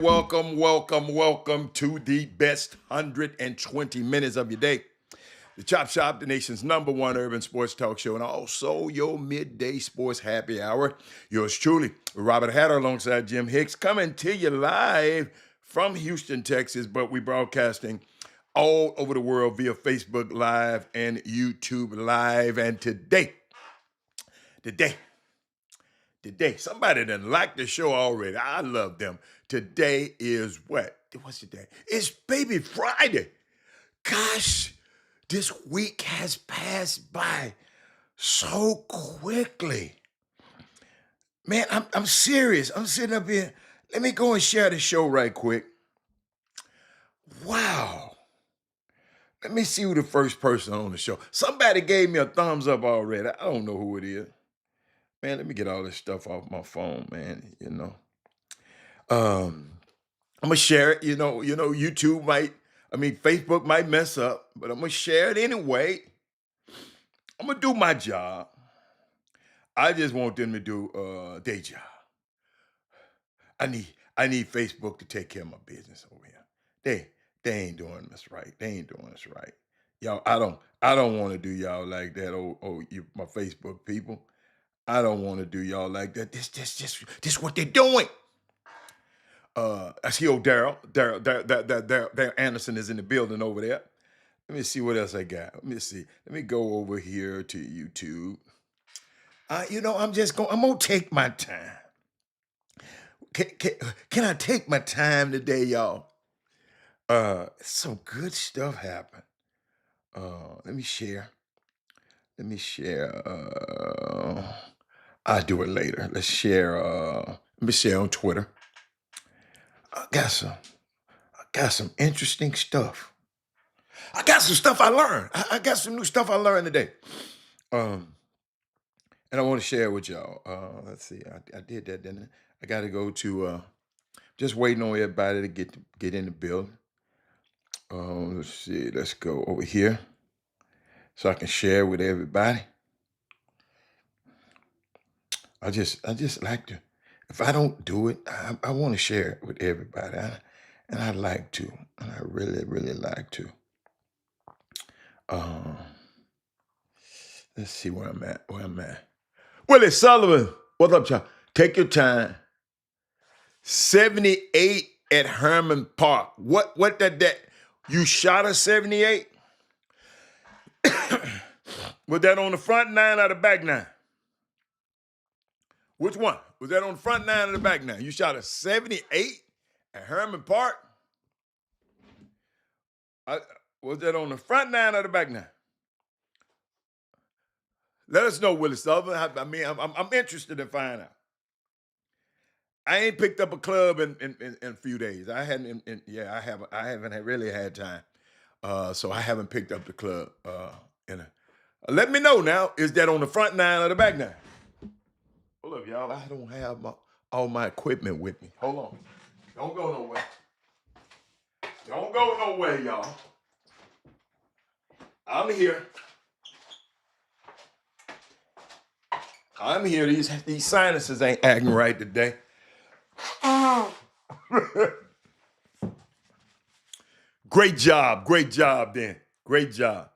Welcome, welcome, welcome to the best 120 minutes of your day. The Chop Shop, the nation's #1 urban sports talk show, and also your midday sports happy hour. Yours truly, Robert Hatter alongside Jim Hicks, coming to you live from Houston, Texas, but we broadcasting all over the world via Facebook Live and YouTube Live. And today, somebody done liked the show already. I love them. Today is what? What's the day? It's Baby Friday. Gosh, this week has passed by so quickly. Man, I'm serious. I'm sitting up here. Let me go and share the show right quick. Wow. Let me see who the first person on the show. Somebody gave me a thumbs up already. I don't know who it is. Man, let me get all this stuff off my phone, man. Um, I'm gonna share it. YouTube Facebook might mess up, but I'm gonna share it anyway. I'm gonna do my job. I just want them to do their job. I need Facebook to take care of my business over here. They ain't doing this right. They ain't doing this right. Y'all, I don't want to do y'all like that. You my Facebook people. I don't want to do y'all like that. This what they're doing. I see old Daryl Anderson is in the building over there. Let me see what else I got. Let me see. Let me go over here to YouTube. I'm gonna take my time. Can I take my time today, y'all? Some good stuff happened. Let me share. Let me share. I'll do it later. Let's share. Let me share on Twitter. I got some interesting stuff. I got some stuff I learned. I got some new stuff I learned today. Um, and I want to share it with y'all. Let's see. I did that, didn't I? I got to go to. Just waiting on everybody to get in the building. Let's see. Let's go over here so I can share with everybody. I just like to. If I don't do it, I want to share it with everybody, and I like to, and I really, really like to. Um, let's see where I'm at. Willie Sullivan, what's up, y'all? Take your time. 78 at Herman Park. What that? You shot a 78? Was that on the front nine or the back nine? Which one? Was that on the front nine or the back nine? You shot a 78 at Herman Park? Was that on the front nine or the back nine? Let us know, Willie Sullivan. I'm interested in finding out. I ain't picked up a club in a few days. I hadn't. I haven't really had time. So I haven't picked up the club. Let me know now. Is that on the front nine or the back nine? Hold up, y'all. I don't have all my equipment with me. Hold on. Don't go nowhere. Don't go nowhere, y'all. I'm here. These sinuses ain't acting right today. Great job, then. Great job.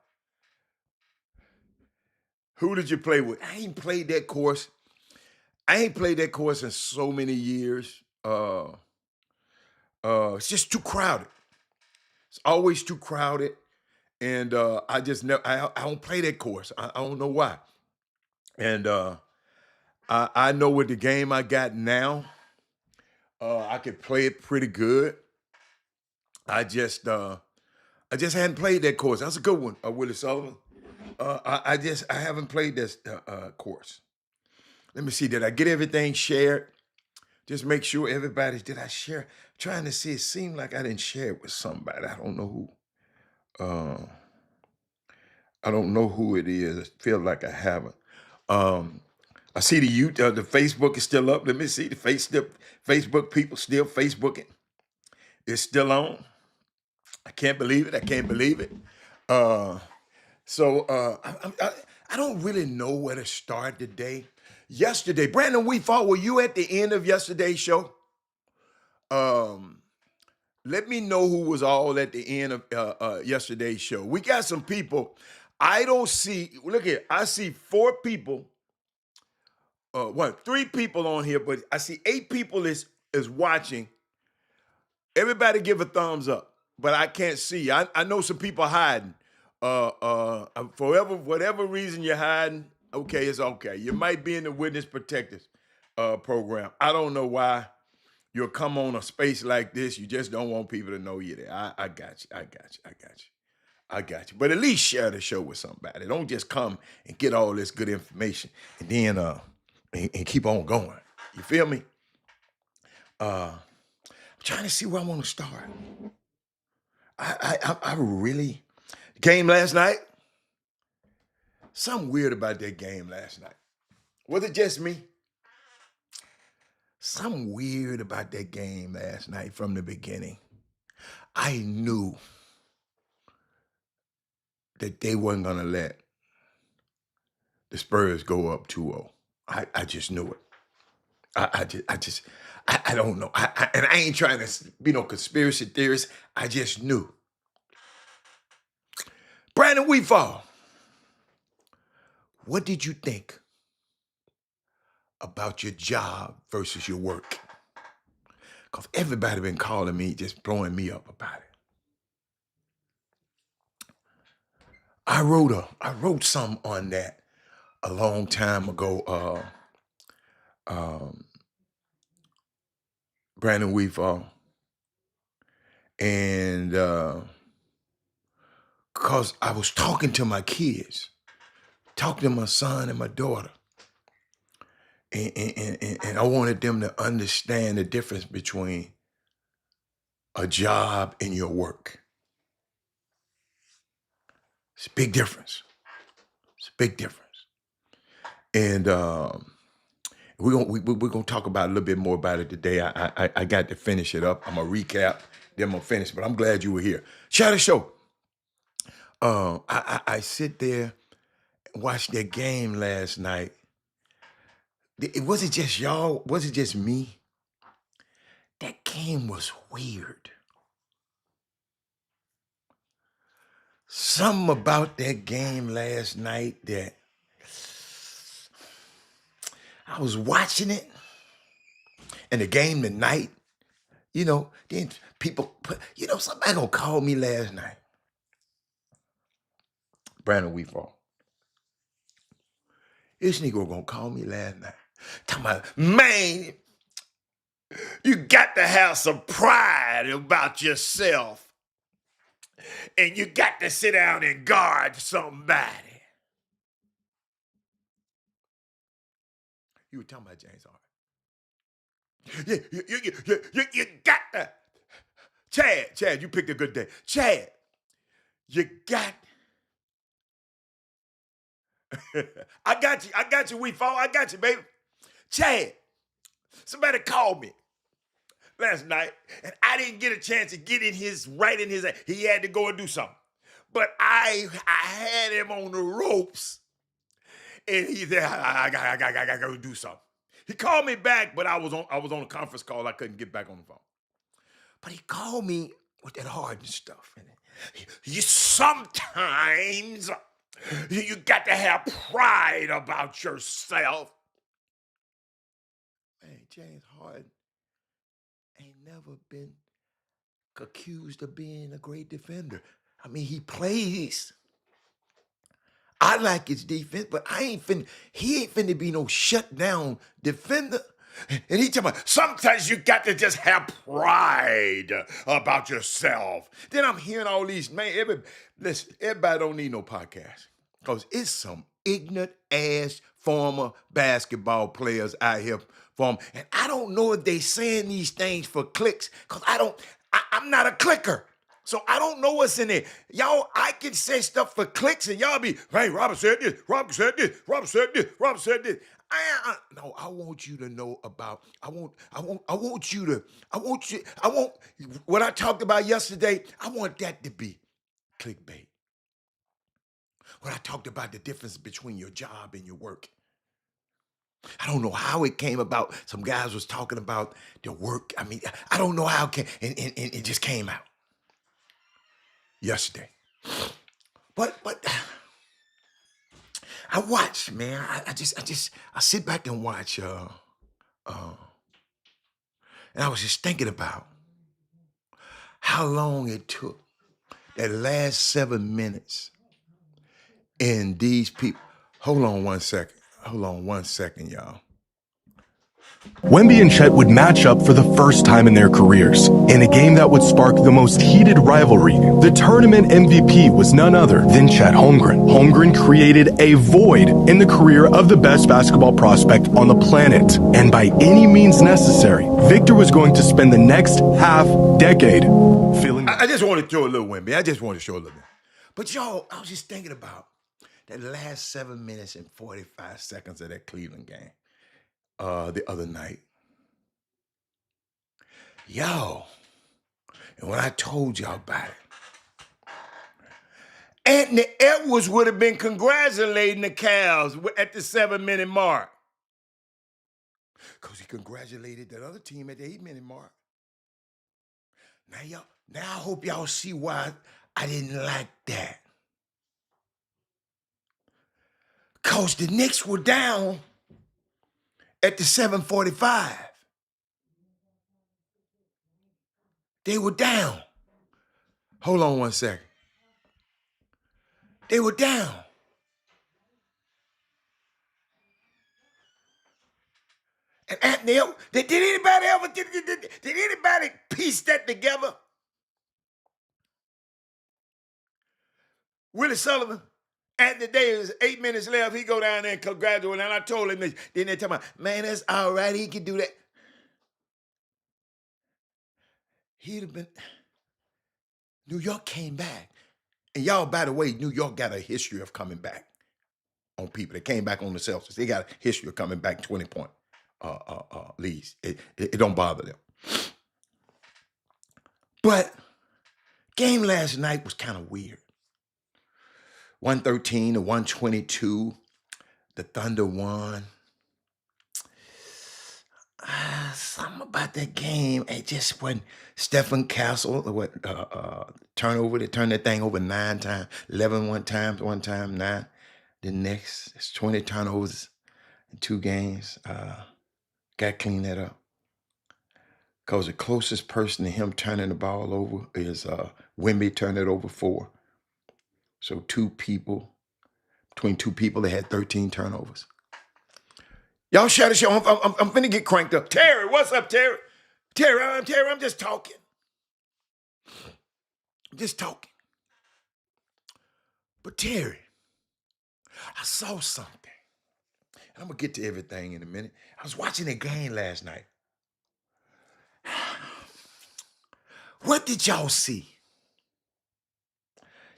Who did you play with? I ain't played that course in so many years. It's just too crowded. It's always too crowded, and I just never. I don't play that course. I don't know why. And I know with the game I got now, I could play it pretty good. I just hadn't played that course. That's a good one, Willie Sullivan. I haven't played this course. Let me see. Did I get everything shared? Just make sure everybody's. Did I share? Trying to see. It seemed like I didn't share it with somebody. I don't know who. I don't know who it is. I feel like I haven't. I see the Facebook is still up. Let me see the Facebook people still Facebooking. It's still on. I can't believe it. I don't really know where to start today. Yesterday, Brandon Weefall, were you at the end of yesterday's show? Um, let me know who was all at the end of yesterday's show. We got some people. I don't see. Look here. I see 4 people. What? 3 people on here, but I see 8 people is watching. Everybody give a thumbs up, but I can't see. I know some people hiding. For whatever reason you're hiding, okay, it's okay. You might be in the witness protectors program. I don't know why you'll come on a space like this. You just don't want people to know you're there. I got you. I got you. I got you. I got you. But at least share the show with somebody. Don't just come and get all this good information and then and keep on going. You feel me? I'm trying to see where I want to start. I really game last night. Something weird about that game last night. Was it just me? Something weird about that game last night from the beginning. I knew that they wasn't gonna let the Spurs go up 2-0. I just knew it. I don't know. And I ain't trying to be no conspiracy theorist. I just knew. Brandon Weefall, what did you think about your job versus your work? Because everybody been calling me, just blowing me up about it. I wrote some on that a long time ago, Brandon Weefall. And because I was talking to my kids, talking to my son and my daughter. And I wanted them to understand the difference between a job and your work. It's a big difference. It's a big difference. And we're gonna talk about a little bit more about it today. I got to finish it up. I'm gonna recap, then I'm gonna finish. But I'm glad you were here. Share the show. I sit there and watch that game last night. It wasn't just y'all. Was it just me? That game was weird. Something about that game last night that I was watching it, and the game tonight, then people put, somebody gonna call me last night. Brandon Weefall. This Negro gonna call me last night. Talking about, man, you got to have some pride about yourself. And you got to sit down and guard somebody. You were talking about James Harden. You got to. Chad, you picked a good day. Chad, you got. I got you, Weefall. I got you, baby. Chad, somebody called me last night, and I didn't get a chance to get in his. He had to go and do something. But I had him on the ropes, and he said, I got to go do something. He called me back, but I was on a conference call. I couldn't get back on the phone. But he called me with that Harden stuff. And you sometimes you got to have pride about yourself. Man, James Harden ain't never been accused of being a great defender. I mean, he plays. I like his defense, but he ain't finna be no shutdown defender. And he talking about, sometimes you got to just have pride about yourself. Then I'm hearing all these, man, everybody don't need no podcast. Because it's some ignorant ass former basketball players out here and I don't know if they saying these things for clicks, because I'm not a clicker. So I don't know what's in there. Y'all, I can say stuff for clicks and y'all be, hey, Robert said this, Robert said this, Robert said this, Robert said this. No, I want you to know about, I want what I talked about yesterday, I want that to be clickbait. When I talked about the difference between your job and your work. I don't know how it came about. Some guys was talking about the work. I mean, I don't know how it came, and it just came out yesterday. But I watch, man. I sit back and watch. Uh, and I was just thinking about how long it took that last 7 minutes and these people. Hold on 1 second. Hold on 1 second, y'all. Wemby and Chet would match up for the first time in their careers, in a game that would spark the most heated rivalry. The tournament MVP was none other than Chet Holmgren. Holmgren created a void in the career of the best basketball prospect on the planet. And by any means necessary, Victor was going to spend the next half-decade feeling... I just want to throw a little Wemby. I just want to show a little bit. But y'all, I was just thinking about that last 7 minutes and 45 seconds of that Cleveland game the other night. Yo, and when I told y'all about it, Anthony Edwards would have been congratulating the Cavs at the 7-minute mark. Because he congratulated that other team at the 8-minute mark. Now I hope y'all see why I didn't like that. Because the Knicks were down at the 7:45. They were down. Hold on 1 second. They were down. And Anthony, did anybody ever, did anybody piece that together? Willie Sullivan, Anthony Davis, 8 minutes left, he go down there and congratulate, and I told him this. Then they tell me, man, that's all right, he can do that. He'd have been, New York came back. And y'all, by the way, New York got a history of coming back on people. They came back on the Celtics. They got a history of coming back 20-point leads. It don't bother them. But game last night was kind of weird. 113 to 122. The Thunder won. Something about that game, it just wasn't. Stephen Castle, turnover, they turned that thing over 9 times, 11 one time, 9. The next, it's 20 turnovers in 2 games. Got to clean that up. Because the closest person to him turning the ball over is Wemby turned it over 4. So between two people, they had 13 turnovers. Y'all shut the show. I'm finna get cranked up. Terry, what's up, Terry? Terry, I'm just talking. Just talking. But Terry, I saw something. I'm going to get to everything in a minute. I was watching a game last night. What did y'all see?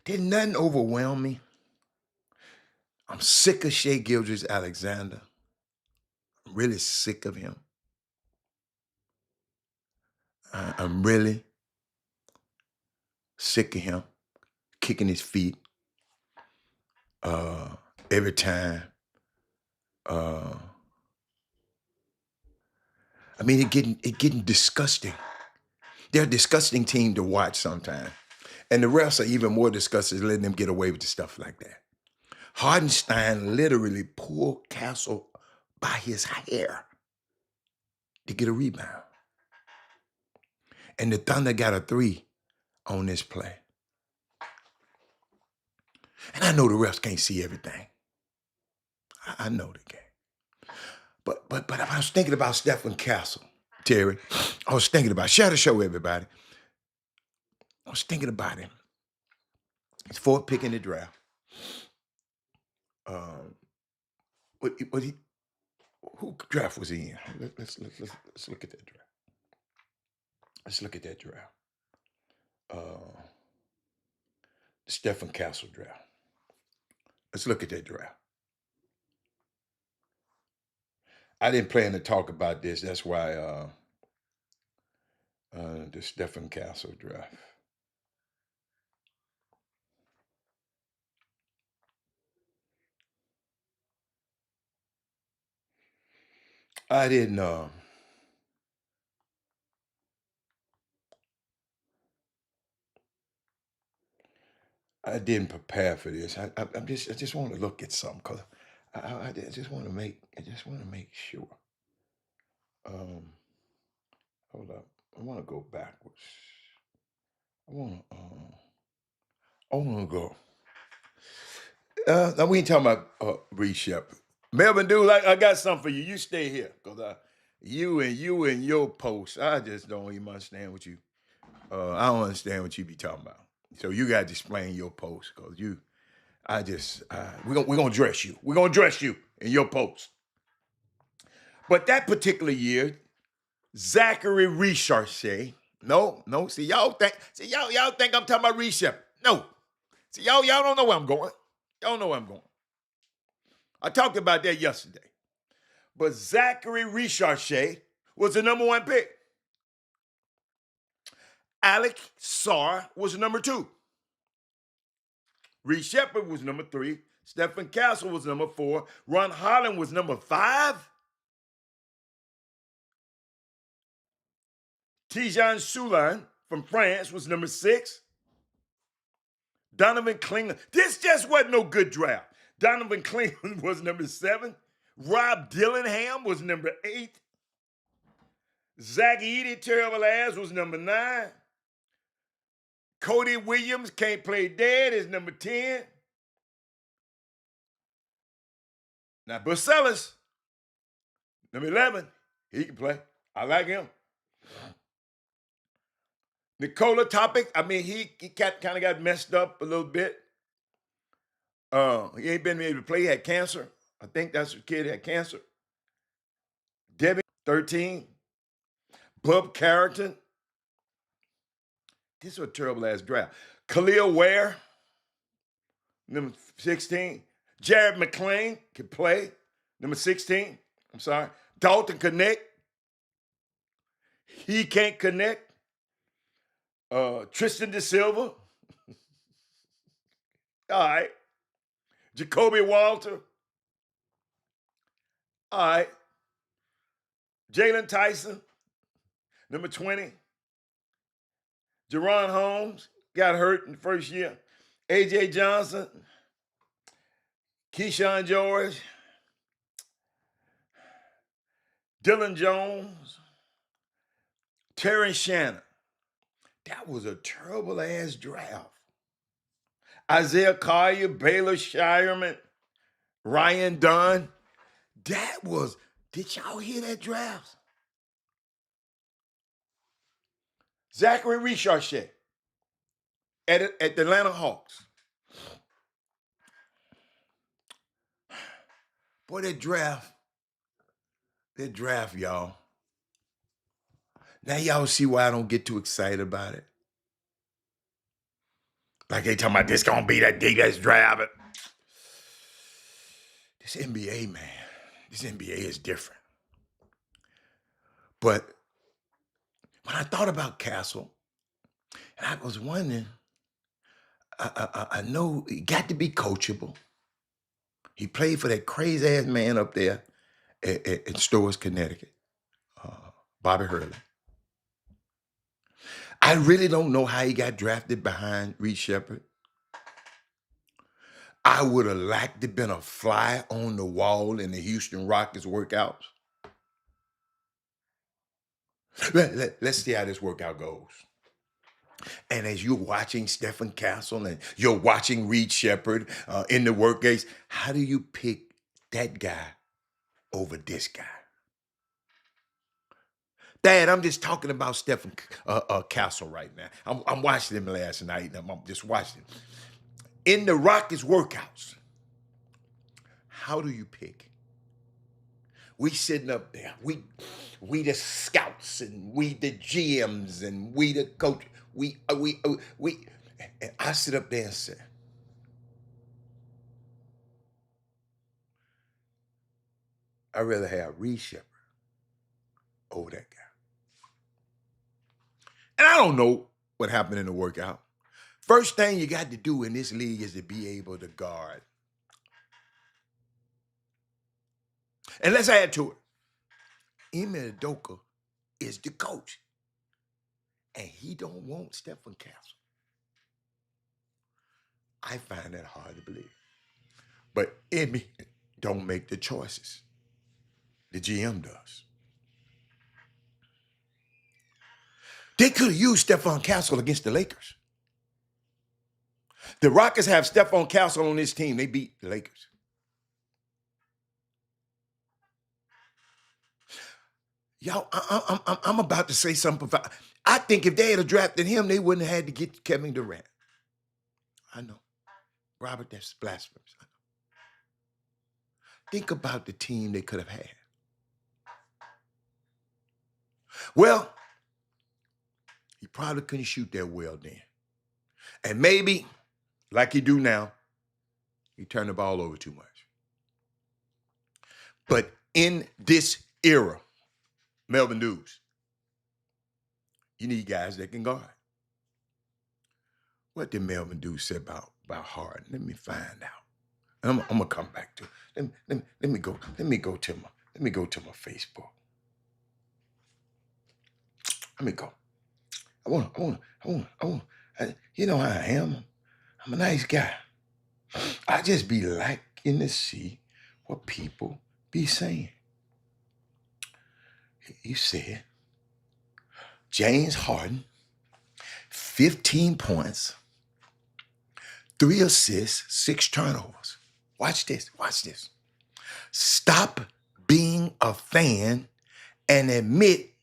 Did nothing overwhelm me? I'm sick of Shai Gilgeous-Alexander. I'm really sick of him. I'm really sick of him kicking his feet every time. I mean, it getting disgusting. They're a disgusting team to watch sometimes. And the refs are even more disgusting letting them get away with stuff like that. Hardenstein literally pulled Castle by his hair to get a rebound. And the Thunder got a 3 on this play. And I know the refs can't see everything. I know the game. But I was thinking about Stephen Castle, Terry. I was thinking about, share the show, everybody. I was thinking about him. He's 4th pick in the draft. Who draft was he in? Let's look at that draft. Let's look at that draft. The Stephen Castle draft. Let's look at that draft. I didn't plan to talk about this. That's why the Stephen Castle draft. I didn't prepare for this. I just want to look at something because I just want to make sure. Um, hold up. I want to go backwards. I want to. I want to go. Now we ain't talking about Reed Shepard. Melvin, dude, I got something for you. You stay here, cause you and your post, I just don't even understand what you. I don't understand what you be talking about. So you got to explain your post, cause you. I just we're gonna dress you. We're gonna dress you in your post. But that particular year, Zachary Richarche. No. See y'all think I'm talking about Reed Shepard. No. See y'all don't know where I'm going. Y'all don't know where I'm going. I talked about that yesterday. But Zachary Richarche was the number one pick. Alec Sarr was number two. Reed Shepard was number three. Stephen Castle was number four. Ron Holland was number five. Tijan Soulin from France was number six. Donovan Klingler. This just wasn't no good draft. Donovan Klingler was number seven. Rob Dillingham was number eight. Zach Edey, terrible ass, was number nine. Cody Williams, can't play dead, is number 10. Now, Bucelis, number 11, he can play. I like him. Nikola Topic, I mean, he kind of got messed up a little bit. He ain't been able to play. He had cancer. I think that's the kid had cancer. Devin, 13. Bub Carrington. This is a terrible-ass draft. Khalil Ware, number 16. Jared McClain can play, number 16. I'm sorry. Dalton Connect. He can't connect. Tristan De Silva. All right. Jacoby Walter. All right. Jalen Tyson, number 20. Jerron Holmes got hurt in the first year. A.J. Johnson. Keyshawn George. Dylan Jones. Terrence Shannon. That was a terrible-ass draft. Isaiah Collier, Baylor Shireman, Ryan Dunn. That was, did y'all hear that draft? Zachary Richarche at the Atlanta Hawks. Boy, that draft, y'all. Now y'all see why I don't get too excited about it. Like they talking about this gonna be that deepest draft. This NBA, man, this NBA is different. But when I thought about Castle, and I was wondering, I know he got to be coachable. He played for that crazy ass man up there in Stores, Connecticut, Bobby Hurley. I really don't know how he got drafted behind Reed Shepard. I would have liked to been a fly on the wall in the Houston Rockets workouts. Let's see how this workout goes. And as you're watching Stephen Castle and you're watching Reed Shepard in the workouts, how do you pick that guy over this guy? Dad, I'm just talking about Stephen Castle right now. I'm watching him last night. I'm just watching him. In the Rockets workouts, how do you pick? We sitting up there. We the scouts and we the GMs and we the coach. We. And I sit up there and say, I'd rather have Reed Shepard over that guy. And I don't know what happened in the workout. First thing you got to do in this league is to be able to guard. And let's add to it. Ime Udoka is the coach, and he don't want Stephen Castle. I find that hard to believe. But Ime don't make the choices. The GM does. They could have used Stephon Castle against the Lakers. The Rockets have Stephon Castle on this team. They beat the Lakers. Y'all, I'm about to say something. I think if they had drafted him, they wouldn't have had to get Kevin Durant. I know. Robert, that's blasphemous. I know. Think about the team they could have had. Well, he probably couldn't shoot that well then. And maybe, like he do now, he turned the ball over too much. But in this era, Melvin Dews, you need guys that can guard. What did Melvin Dews say about Harden? Let me find out. I'm gonna come back to it. Let me go to my Facebook. Let me go. I want. You know how I am. I'm a nice guy. I just be liking to see what people be saying. You said James Harden, 15 points, 3 assists, 6 turnovers. Watch this. Stop being a fan and admit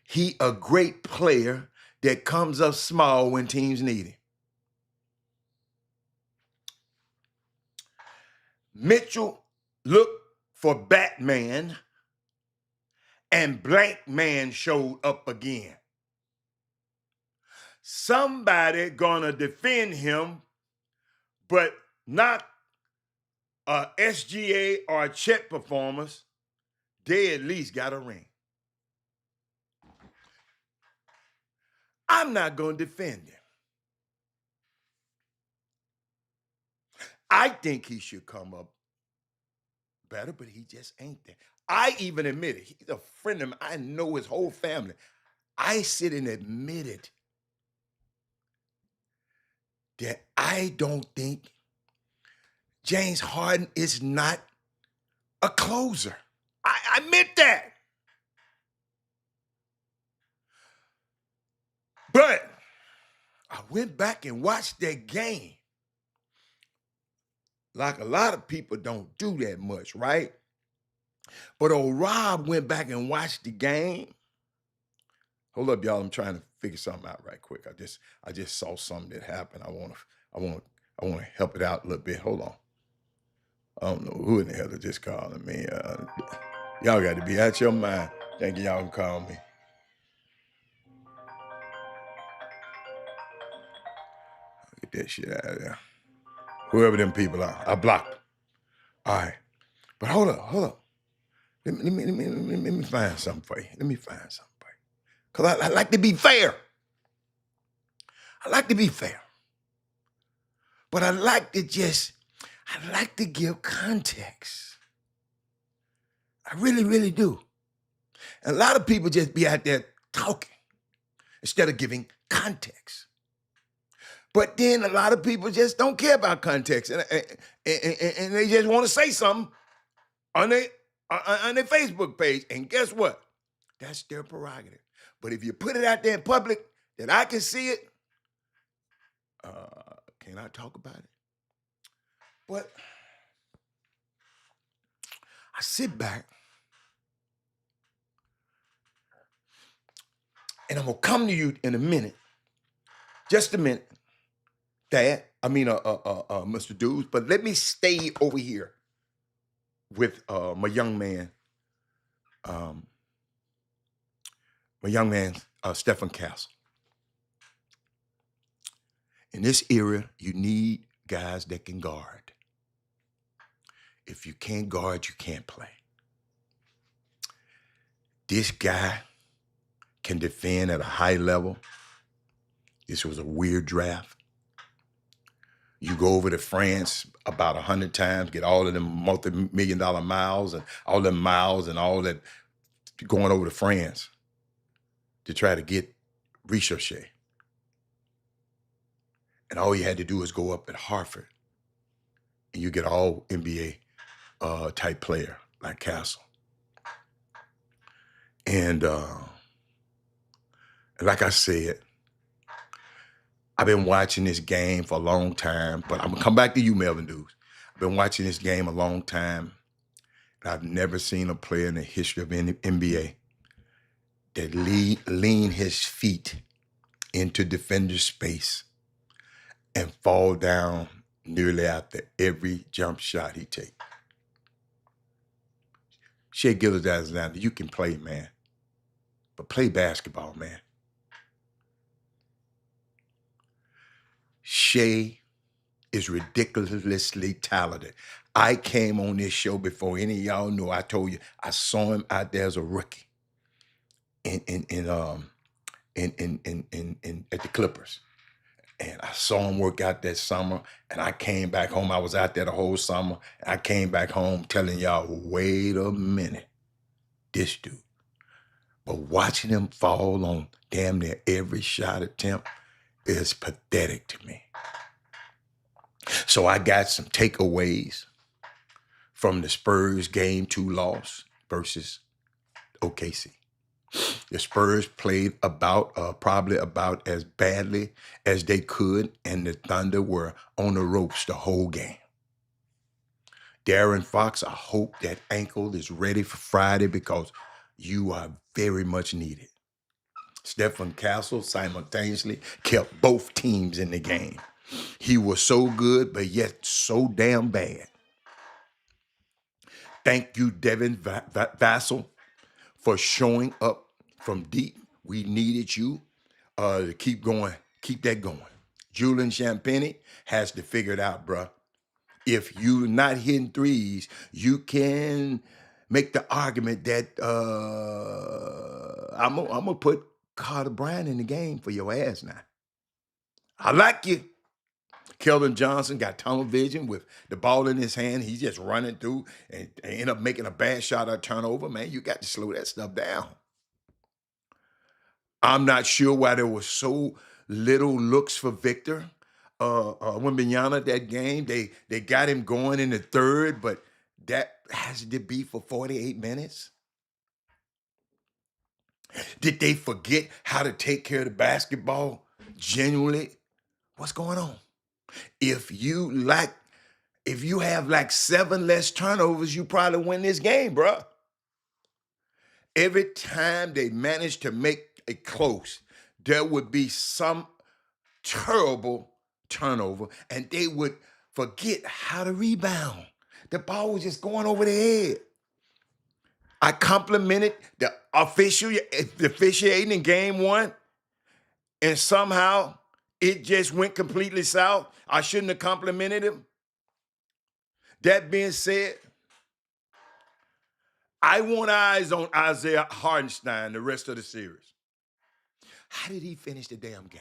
he a great player that comes up small when teams need him. Mitchell looked for Batman and Blank Man showed up again. Somebody gonna defend him, but not a SGA or a Chet performance. They at least got a ring. I'm not gonna defend him. I think he should come up better, but he just ain't there. I even admit it. He's a friend of mine. I know his whole family. I sit and admit it that I don't think James Harden is not a closer. I admit that. But I went back and watched that game. Like a lot of people don't do that much, right? But old Rob went back and watched the game. Hold up, y'all. I'm trying to figure something out right quick. I just saw something that happened. I want to help it out a little bit. Hold on. I don't know who in the hell is just calling me. Y'all got to be out your mind thinking y'all can call me. Get that shit out of there. Whoever them people are, I blocked them. All right. But hold up. Let me find something for you. Because I like to be fair. But I like to give context. I really, really do. And a lot of people just be out there talking instead of giving context. But then a lot of people just don't care about context, and they just want to say something on their Facebook page. And guess what? That's their prerogative. But if you put it out there in public that I can see it, can I talk about it? But I sit back and I'm gonna come to you in a minute, just a minute, Mr. Dews. But let me stay over here with my young man, Stephen Castle. In this era, you need guys that can guard. If you can't guard, you can't play. This guy can defend at a high level. This was a weird draft. You go over to France about 100 times, get all of them multi-million-dollar miles and all them miles and all that going over to France to try to get Ricochet. And all you had to do was go up at Hartford, and you get all NBA type player like Castle. And like I said, I've been watching this game for a long time, but I'm going to come back to you, Melvin Dukes. I've been watching this game a long time, and I've never seen a player in the history of NBA that lean his feet into defender space and fall down nearly after every jump shot he takes. Shai Gilgeous-Alexander, you can play, man, but play basketball, man. Shai is ridiculously talented. I came on this show before any of y'all knew. I told you I saw him out there as a rookie at the Clippers. And I saw him work out that summer, and I came back home. I was out there the whole summer, and I came back home telling y'all, wait a minute, this dude. But watching him fall on damn near every shot attempt is pathetic to me. So I got some takeaways from the Spurs game 2 loss versus OKC. The Spurs played probably about as badly as they could, and the Thunder were on the ropes the whole game. Darren Fox, I hope that ankle is ready for Friday because you are very much needed. Stephen Castle simultaneously kept both teams in the game. He was so good, but yet so damn bad. Thank you, Devin Vassell, for showing up from deep. We needed you to keep going, keep that going. Julian Champagnie has to figure it out, bruh. If you're not hitting threes, you can make the argument that I'm gonna put Carter Bryant in the game for your ass now. I like you. Keldon Johnson got tunnel vision with the ball in his hand. He's just running through and end up making a bad shot or turnover. Man, you got to slow that stuff down. I'm not sure why there was so little looks for Victor. Wembanyama, that game, they got him going in the third, but that has to be for 48 minutes. Did they forget how to take care of the basketball genuinely? What's going on? If you have like 7 less turnovers, you probably win this game, bro. Every time they managed to make it close, there would be some terrible turnover, and they would forget how to rebound. The ball was just going over their head. I complimented the officiating in game 1, and somehow it just went completely south. I shouldn't have complimented him. That being said, I want eyes on Isaiah Hartenstein the rest of the series. How did he finish the damn game?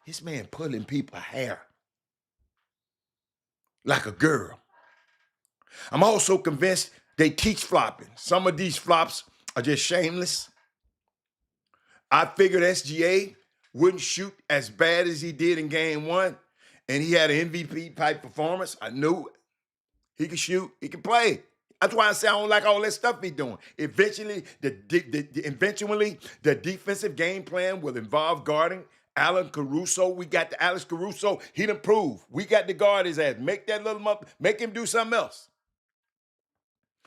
This man pulling people's hair like a girl. I'm also convinced they teach flopping. Some of these flops are just shameless. I figured SGA wouldn't shoot as bad as he did in game 1, and he had an MVP type performance. I knew he could shoot, he could play. That's why I say I don't like all that stuff he's doing. Eventually, the defensive game plan will involve guarding Alan Caruso. We got the Alex Caruso. He done proved. We got to guard his ass. Make that little make him do something else.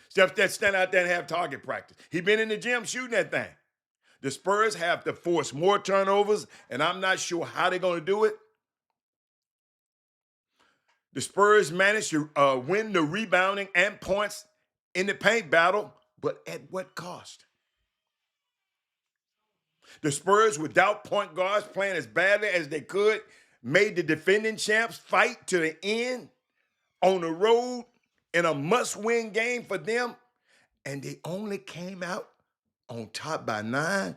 Steph that stand out there and have target practice. He been in the gym shooting that thing. The Spurs have to force more turnovers, and I'm not sure how they're going to do it. The Spurs managed to win the rebounding and points in the paint battle, but at what cost? The Spurs, without point guards playing as badly as they could, made the defending champs fight to the end on the road in a must-win game for them, and they only came out on top by 9.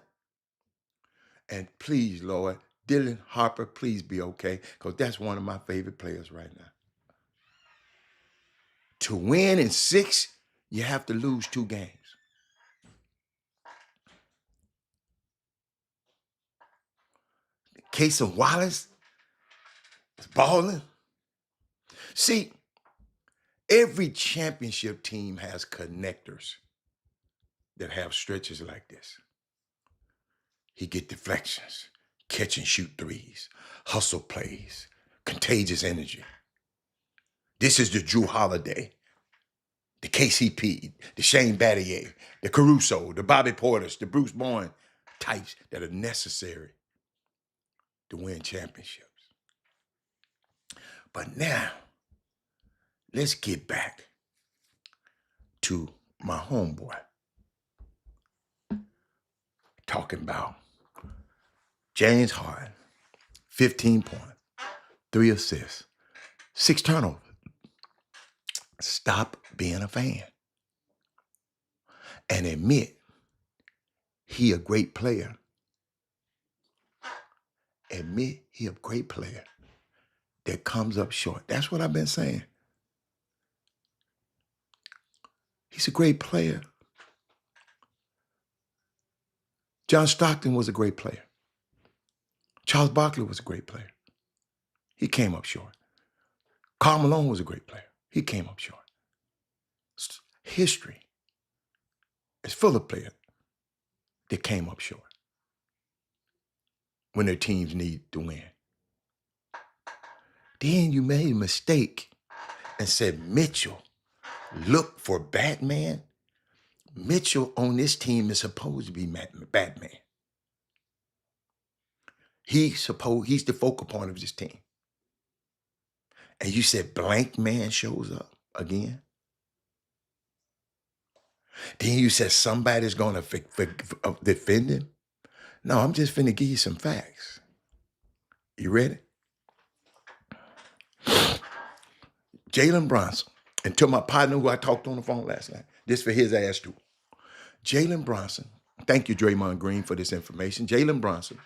And please, Lord, Dylan Harper, please be okay, because that's one of my favorite players right now. To win in 6, you have to lose 2 games. Casey Wallace is balling. See, every championship team has connectors that have stretches like this. He get deflections, catch and shoot threes, hustle plays, contagious energy. This is the Drew Holiday, the KCP, the Shane Battier, the Caruso, the Bobby Porters, the Bruce Bowen types that are necessary to win championships. But now, let's get back to my homeboy talking about James Harden, 15 points, 3 assists, 6 turnovers. Stop being a fan and admit he a great player. Admit he a great player that comes up short. That's what I've been saying. He's a great player. John Stockton was a great player. Charles Barkley was a great player. He came up short. Karl Malone was a great player. He came up short. History is full of players that came up short when their teams need to win. Then you made a mistake and said, Mitchell, look for Batman. Mitchell on this team is supposed to be Batman. He's the focal point of this team. And you said blank man shows up again. Then you said somebody's going to defend him. No, I'm just finna give you some facts. You ready? Jalen Brunson, and to my partner who I talked on the phone last night, this for his ass too. Jalen Brunson, thank you, Draymond Green, for this information. Jalen Brunson,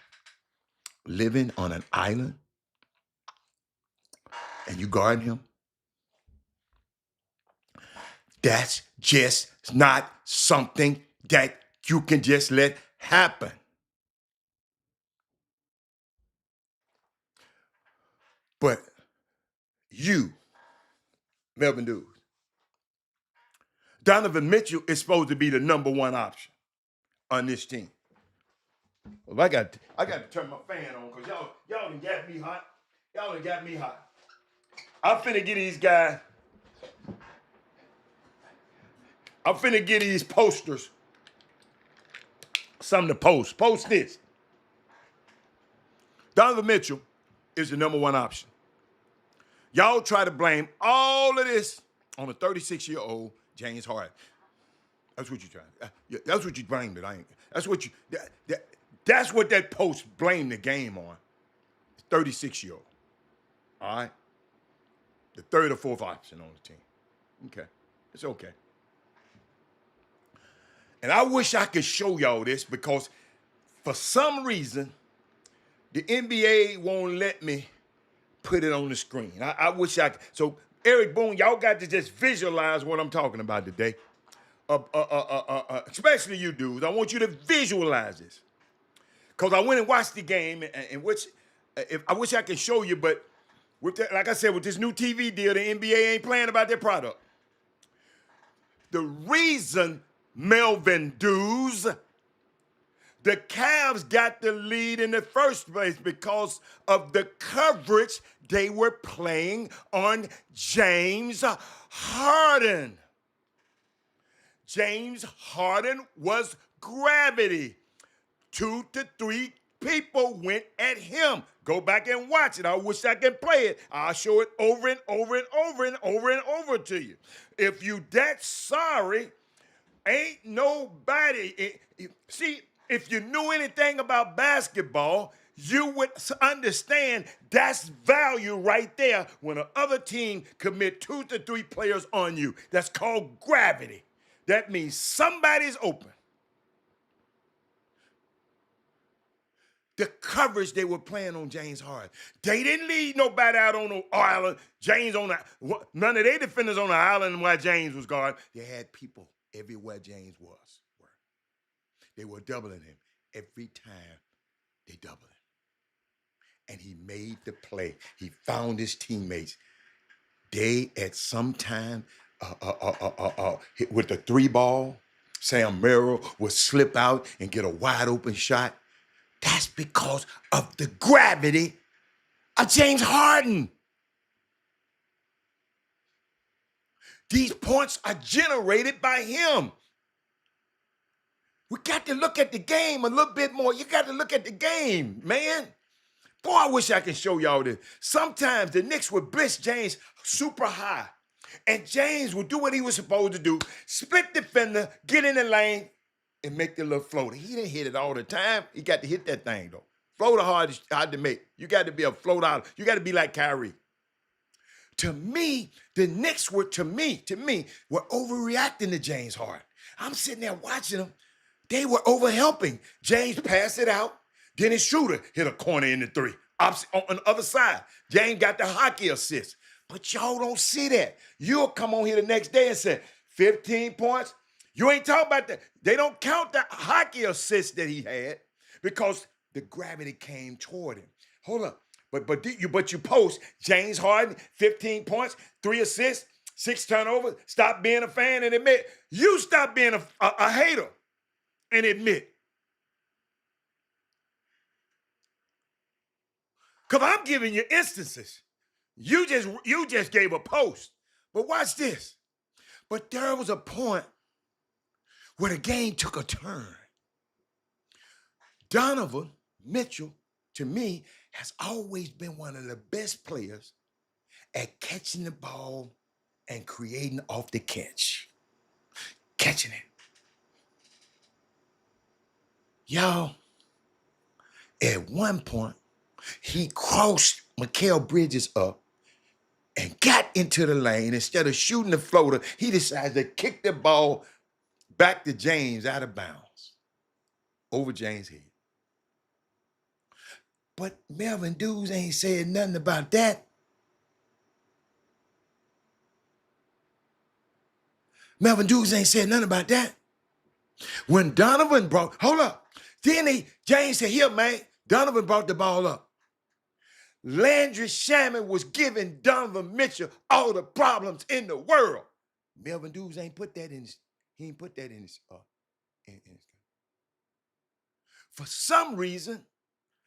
living on an island, and you guard him. That's just not something that you can just let happen. But you, Melvin Dews, Donovan Mitchell is supposed to be the number one option on this team. Well, I got to turn my fan on because y'all done got me hot. Y'all done got me hot. I'm finna get these guys. I'm finna get these posters. Something to post. Post this. Donovan Mitchell is the number one option. Y'all try to blame all of this on a 36-year-old James Harden. That's what you trying. That's what you blamed it. That's what you. That's what that post blamed the game on. 36-year-old. All right. The third or fourth option on the team. Okay. It's okay. And I wish I could show y'all this because for some reason, the NBA won't let me put it on the screen. I wish I could. So, Eric Boone, y'all got to just visualize what I'm talking about today. Especially you dudes. I want you to visualize this. Because I went and watched the game, in which I wish I could show you, but with that, like I said, with this new TV deal, the NBA ain't playing about their product. The reason, Melvin Dews, the Cavs got the lead in the first place because of the coverage they were playing on James Harden. James Harden was gravity. 2 to 3 people went at him. Go back and watch it. I wish I could play it. I'll show it over and over and over and over and over to you. If you that sorry, ain't nobody. See, if you knew anything about basketball, you would understand that's value right there when the other team commit 2 to 3 players on you. That's called gravity. That means somebody's open. The coverage they were playing on James Harden. They didn't leave nobody out on the island. None of their defenders on the island while James was guarding. They had people everywhere James was. They were doubling him every time they doubled him. and he made the play. He found his teammates. They at some time with the 3 ball, Sam Merrill would slip out and get a wide open shot. That's because of the gravity of James Harden. These points are generated by him. We got to look at the game a little bit more. You got to look at the game, man. Boy, I wish I could show y'all this. Sometimes the Knicks would blitz James super high, and James would do what he was supposed to do, split defender, get in the lane, and make the little floater. He didn't hit it all the time. He got to hit that thing, though. Floater hard to make. You got to be a floater out. You got to be like Kyrie. To me, the Knicks were, to me, were overreacting to James Harden. I'm sitting there watching them. They were overhelping. James passed it out. Dennis Schroeder hit a corner in the 3. Opposite, on the other side, James got the hockey assist. But y'all don't see that. You'll come on here the next day and say, 15 points. You ain't talking about that. They don't count the hockey assist that he had because the gravity came toward him. Hold up. But you post James Harden, 15 points, 3 assists, 6 turnovers, stop being a fan and admit. You stop being a hater and admit. Because I'm giving you instances. You just gave a post. But watch this. But there was a point where the game took a turn. Donovan Mitchell, to me, has always been one of the best players at catching the ball and creating off the catch. Catching it. Y'all, at one point, he crossed Mikal Bridges up and got into the lane. Instead of shooting the floater, he decided to kick the ball back to James out of bounds over James' head. But Melvin Dukes ain't said nothing about that. Melvin Dukes ain't said nothing about that. When Donovan brought, hold up. Then James said, here, man, Donovan brought the ball up. Landry Shamet was giving Donovan Mitchell all the problems in the world. Melvin Dukes ain't put that in his, he ain't put that in his, for some reason,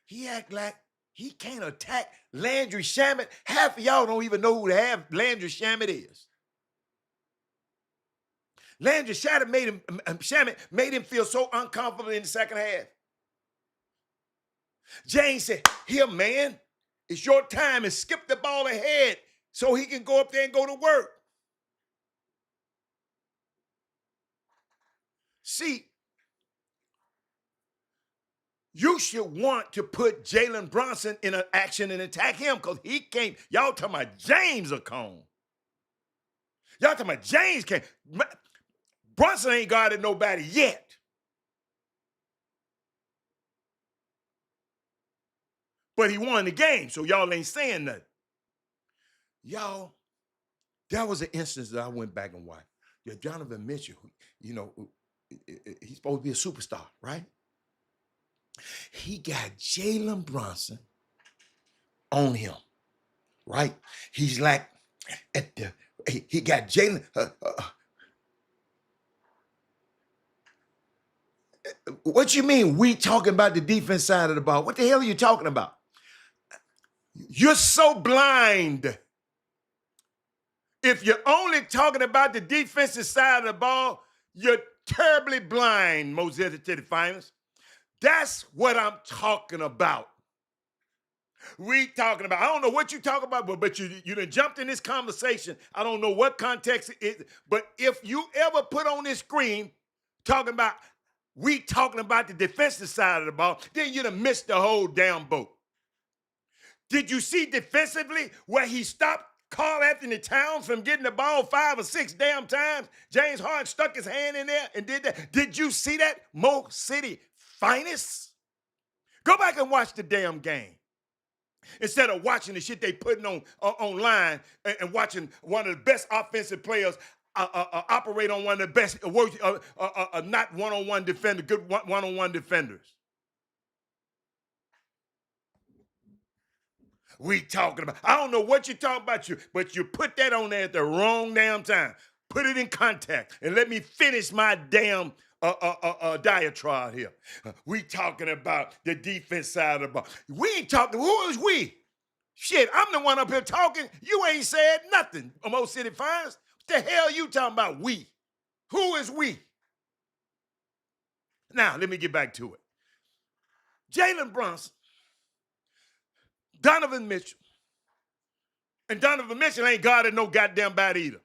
he act like he can't attack Landry Shamet. Half of y'all don't even know who Landry Shamet is. Landry Shamet made him feel so uncomfortable in the second half. James said, here, man, it's your time, and skip the ball ahead so he can go up there and go to work. See, you should want to put Jalen Brunson in an action and attack him because he can't. Y'all talking about James a cone. Y'all talking about James can't. Brunson ain't guarded nobody yet. But he won the game, so y'all ain't saying nothing. Y'all, that was an instance that I went back and watched. Yeah, Donovan Mitchell, you know, he's supposed to be a superstar, right? He got Jalen Brunson on him, right? He's like he got Jalen. What you mean we talking about the defense side of the ball? What the hell are you talking about? You're so blind. If you're only talking about the defensive side of the ball, you're terribly blind, Moses to the finals. That's what I'm talking about. We talking about, I don't know what you talk about, but you done jumped in this conversation. I don't know what context it is, but if you ever put on this screen talking about, we talking about the defensive side of the ball, then you'd have missed the whole damn boat. Did you see defensively where he stopped Karl Anthony Towns from getting the ball 5 or 6 damn times? James Harden stuck his hand in there and did that. Did you see that? Mo City finest? Go back and watch the damn game. Instead of watching the shit they putting on online and watching one of the best offensive players operate on one of the best, not one-on-one defender, good one-on-one defenders. We talking about. I don't know what you're talking about, but you put that on there at the wrong damn time. Put it in context and let me finish my damn diatribe here. We talking about the defense side of the ball. We ain't talking. Who is we? Shit, I'm the one up here talking. You ain't said nothing. Mo City Fines. What the hell you talking about? We. Who is we? Now let me get back to it. Jalen Brunson, Donovan Mitchell, and Donovan Mitchell ain't guarded no goddamn bat either.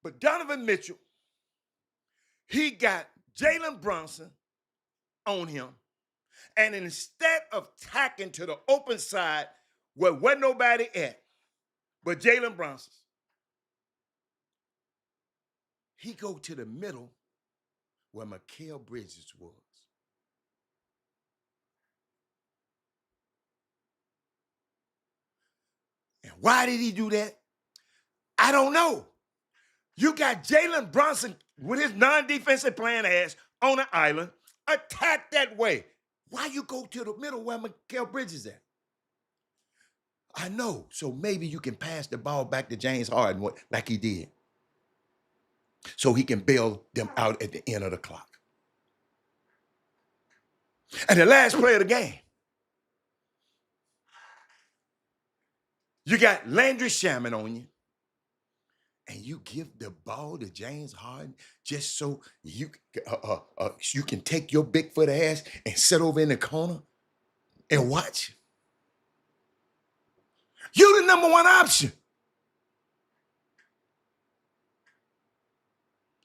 But Donovan Mitchell, he got Jalen Brunson on him, and instead of tacking to the open side where wasn't nobody at but Jalen Brunson, he go to the middle where Mikal Bridges was. And why did he do that? I don't know. You got Jalen Brunson with his non-defensive playing ass on an island, attack that way. Why you go to the middle where Mikal Bridges at? I know, so maybe you can pass the ball back to James Harden like he did, so he can bail them out at the end of the clock. And the last play of the game, you got Landry Shaman on you, and you give the ball to James Harden just so you can take your Bigfoot ass and sit over in the corner and watch. You the number one option.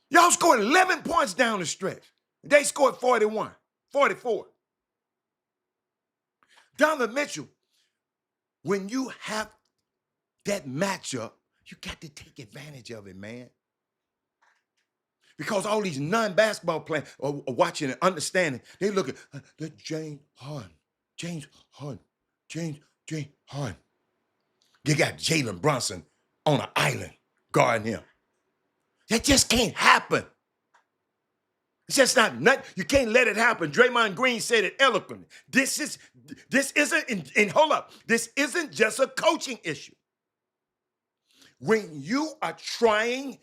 Y'all scored 11 points down the stretch. They scored 41, 44. Donovan Mitchell, when you have that matchup, you got to take advantage of it, man. Because all these non-basketball players are watching and understanding. They look at James Harden. You got Jalen Brunson on an island guarding him. That just can't happen. It's just not nothing. You can't let it happen. Draymond Green said it eloquently. This isn't, and hold up, this isn't just a coaching issue. When you are trying,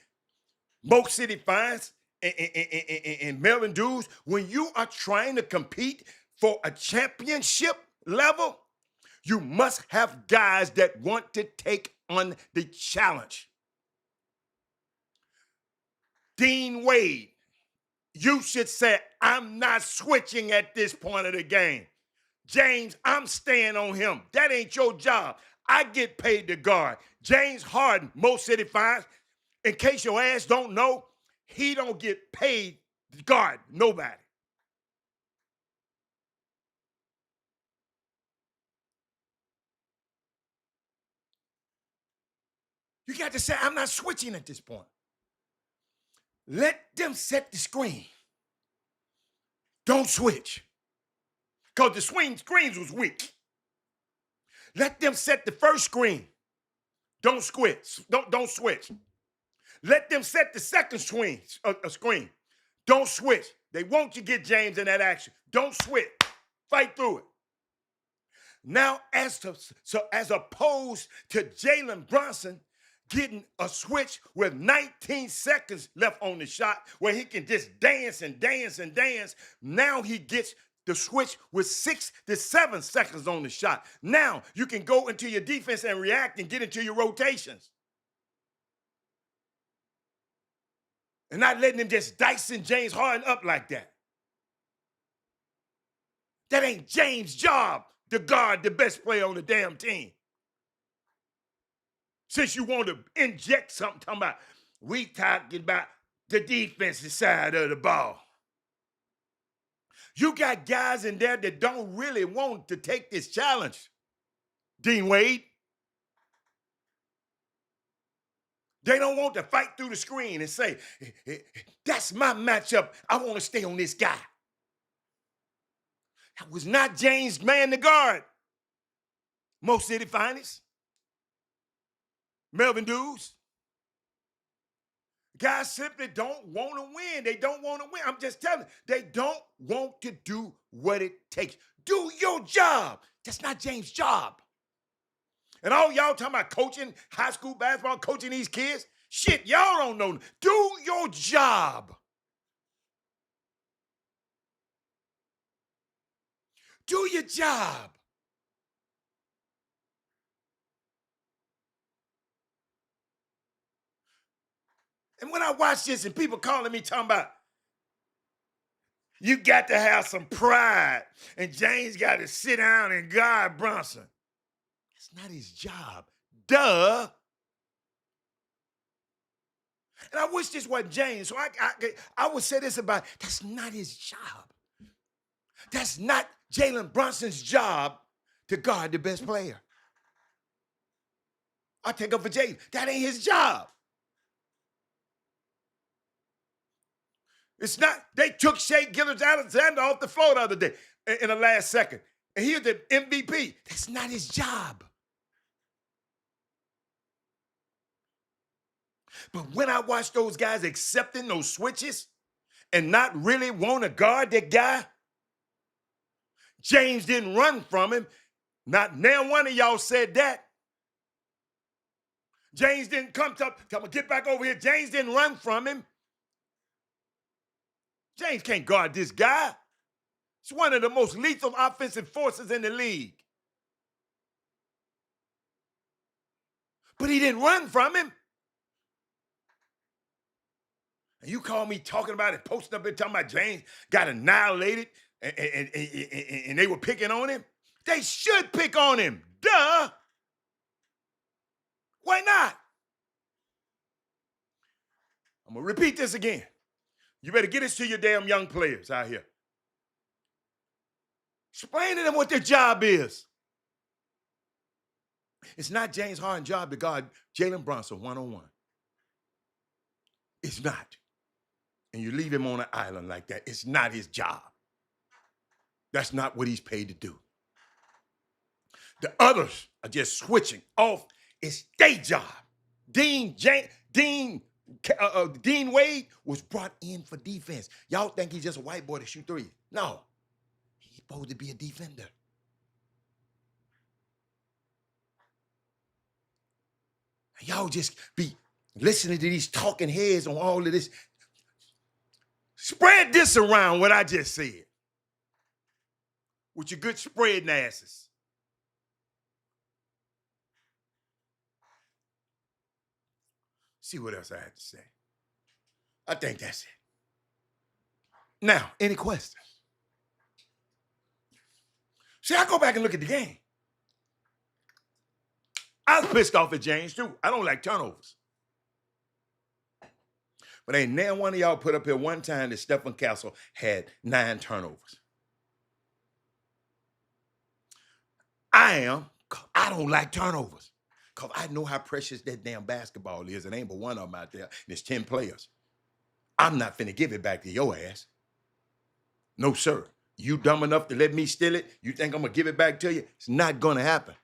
Mo City Fines and Melvin Dews, when you are trying to compete for a championship level, you must have guys that want to take on the challenge. Dean Wade, you should say, I'm not switching at this point of the game. James, I'm staying on him. That ain't your job. I get paid to guard. James Harden, Mo City Fines, in case your ass don't know, he don't get paid to guard nobody. You got to say, I'm not switching at this point. Let them set the screen. Don't switch. Because the screens was weak. Let them set the first screen. Don't switch. Don't switch. Let them set the second screen. Don't switch. They want you to get James in that action. Don't switch. Fight through it. Now, as opposed to Jalen Brunson getting a switch with 19 seconds left on the shot where he can just dance and dance and dance, now he gets the switch with 6 to 7 seconds on the shot. Now you can go into your defense and react and get into your rotations. And not letting him just dicing James Harden up like that. That ain't James' job to guard the best player on the damn team. Since you want to inject something, talking about, we talking about the defensive side of the ball. You got guys in there that don't really want to take this challenge. Dean Wade. They don't want to fight through the screen and say, that's my matchup. I want to stay on this guy. That was not James' man to guard. Mo City Finest. Melvin Dews. Guys simply don't want to win. They don't want to win. I'm just telling you, they don't want to do what it takes. Do your job. That's not James' job. And all y'all talking about coaching high school basketball, coaching these kids, shit, y'all don't know. Do your job. Do your job. And when I watch this and people calling me talking about, you got to have some pride, and James got to sit down and guard Brunson. That's not his job. Duh. And I wish this wasn't James. So I would say this about, that's not his job. That's not Jalen Brunson's job to guard the best player. I take up for Jalen. That ain't his job. It's not. They took Shea Gilgeous-Alexander off the floor the other day in the last second. And he was the MVP. That's not his job. But when I watch those guys accepting those switches and not really want to guard that guy, James didn't run from him. Not now one of y'all said that. James didn't come to tell me, get back over here. James didn't run from him. James can't guard this guy. It's one of the most lethal offensive forces in the league. But he didn't run from him. And you call me talking about it, posting up there talking about James got annihilated and they were picking on him? They should pick on him. Duh. Why not? I'm going to repeat this again. You better get this to your damn young players out here. Explain to them what their job is. It's not James Harden's job to guard Jalen Brunson one-on-one. It's not. And you leave him on an island like that. It's not his job. That's not what he's paid to do. The others are just switching off. It's their job. Dean Wade was brought in for defense. Y'all think he's just a white boy to shoot threes. No. He's supposed to be a defender. And y'all just be listening to these talking heads on all of this. Spread this around, what I just said, with your good spreading asses. See what else I have to say. I think that's it. Now, any questions? See, I go back and look at the game. I was pissed off at James, too. I don't like turnovers. But ain't now one of y'all put up here one time that Stephen Castle had 9 turnovers. I don't like turnovers because I know how precious that damn basketball is. It ain't but one of them out there, and it's 10 players. I'm not finna give it back to your ass. No, sir. You dumb enough to let me steal it? You think I'm gonna give it back to you? It's not gonna happen.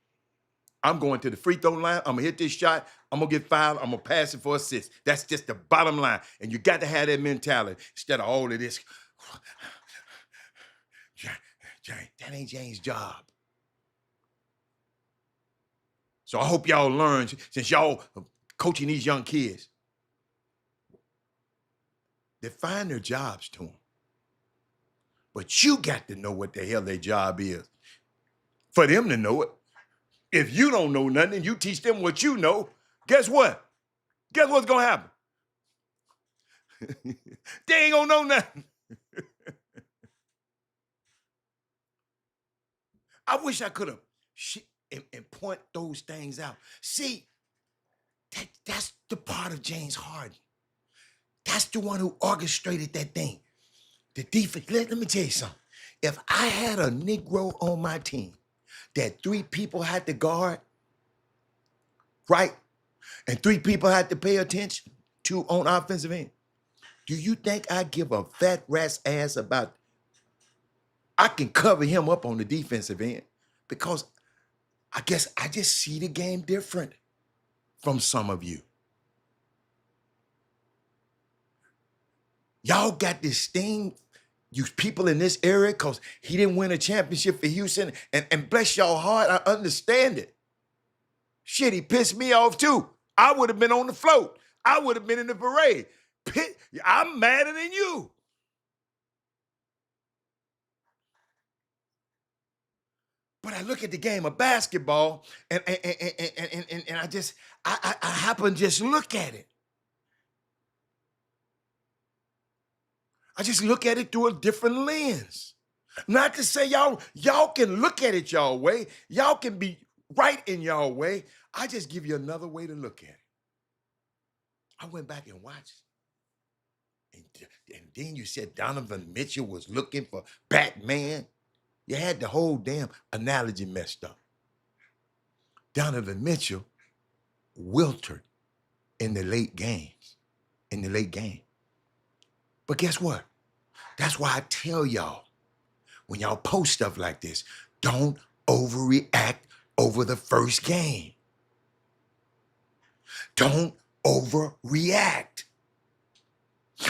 I'm going to the free throw line. I'm gonna hit this shot. I'm gonna get fouled. I'm gonna pass it for assist. That's just the bottom line. And you got to have that mentality instead of all of this. That ain't James' job. So I hope y'all learn, since y'all are coaching these young kids, define their jobs to them. But you got to know what the hell their job is for them to know it. If you don't know nothing and you teach them what you know, guess what? Guess what's going to happen? They ain't going to know nothing. I wish I could have and point those things out. See, that's the part of James Harden. That's the one who orchestrated that thing. The defense. Let me tell you something. If I had a Negro on my team that 3 people had to guard, right? And 3 people had to pay attention to on offensive end, do you think I give a fat rat's ass about I can cover him up on the defensive end? Because I guess I just see the game different from some of you. Y'all got this thing, you people in this area, because he didn't win a championship for Houston, and bless y'all heart, I understand it. Shit, he pissed me off too. I would have been on the float. I would have been in the parade. I'm madder than you. But I look at the game of basketball and I happen to just look at it. I just look at it through a different lens. Not to say y'all can look at it y'all way. Y'all can be right in y'all way. I just give you another way to look at it. I went back and watched. And then you said Donovan Mitchell was looking for Batman. You had the whole damn analogy messed up. Donovan Mitchell wilted in the late games, in the late game. But guess what? That's why I tell y'all, when y'all post stuff like this, don't overreact over the first game. Don't overreact.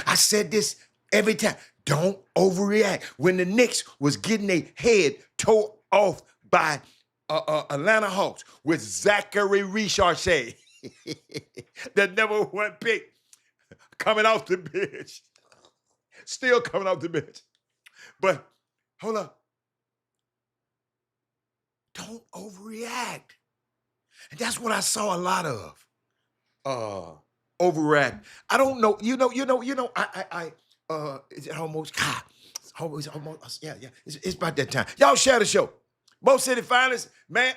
I said this every time. Don't overreact. When the Knicks was getting their head tore off by Atlanta Hawks with Zachary Richardson, the number one pick, coming off the bench. Still coming off the bench. But hold up. Don't overreact. And that's what I saw a lot of. Overreact. I don't know. Is it almost, almost, yeah. It's about that time. Y'all share the show. Mo City Finalists, man,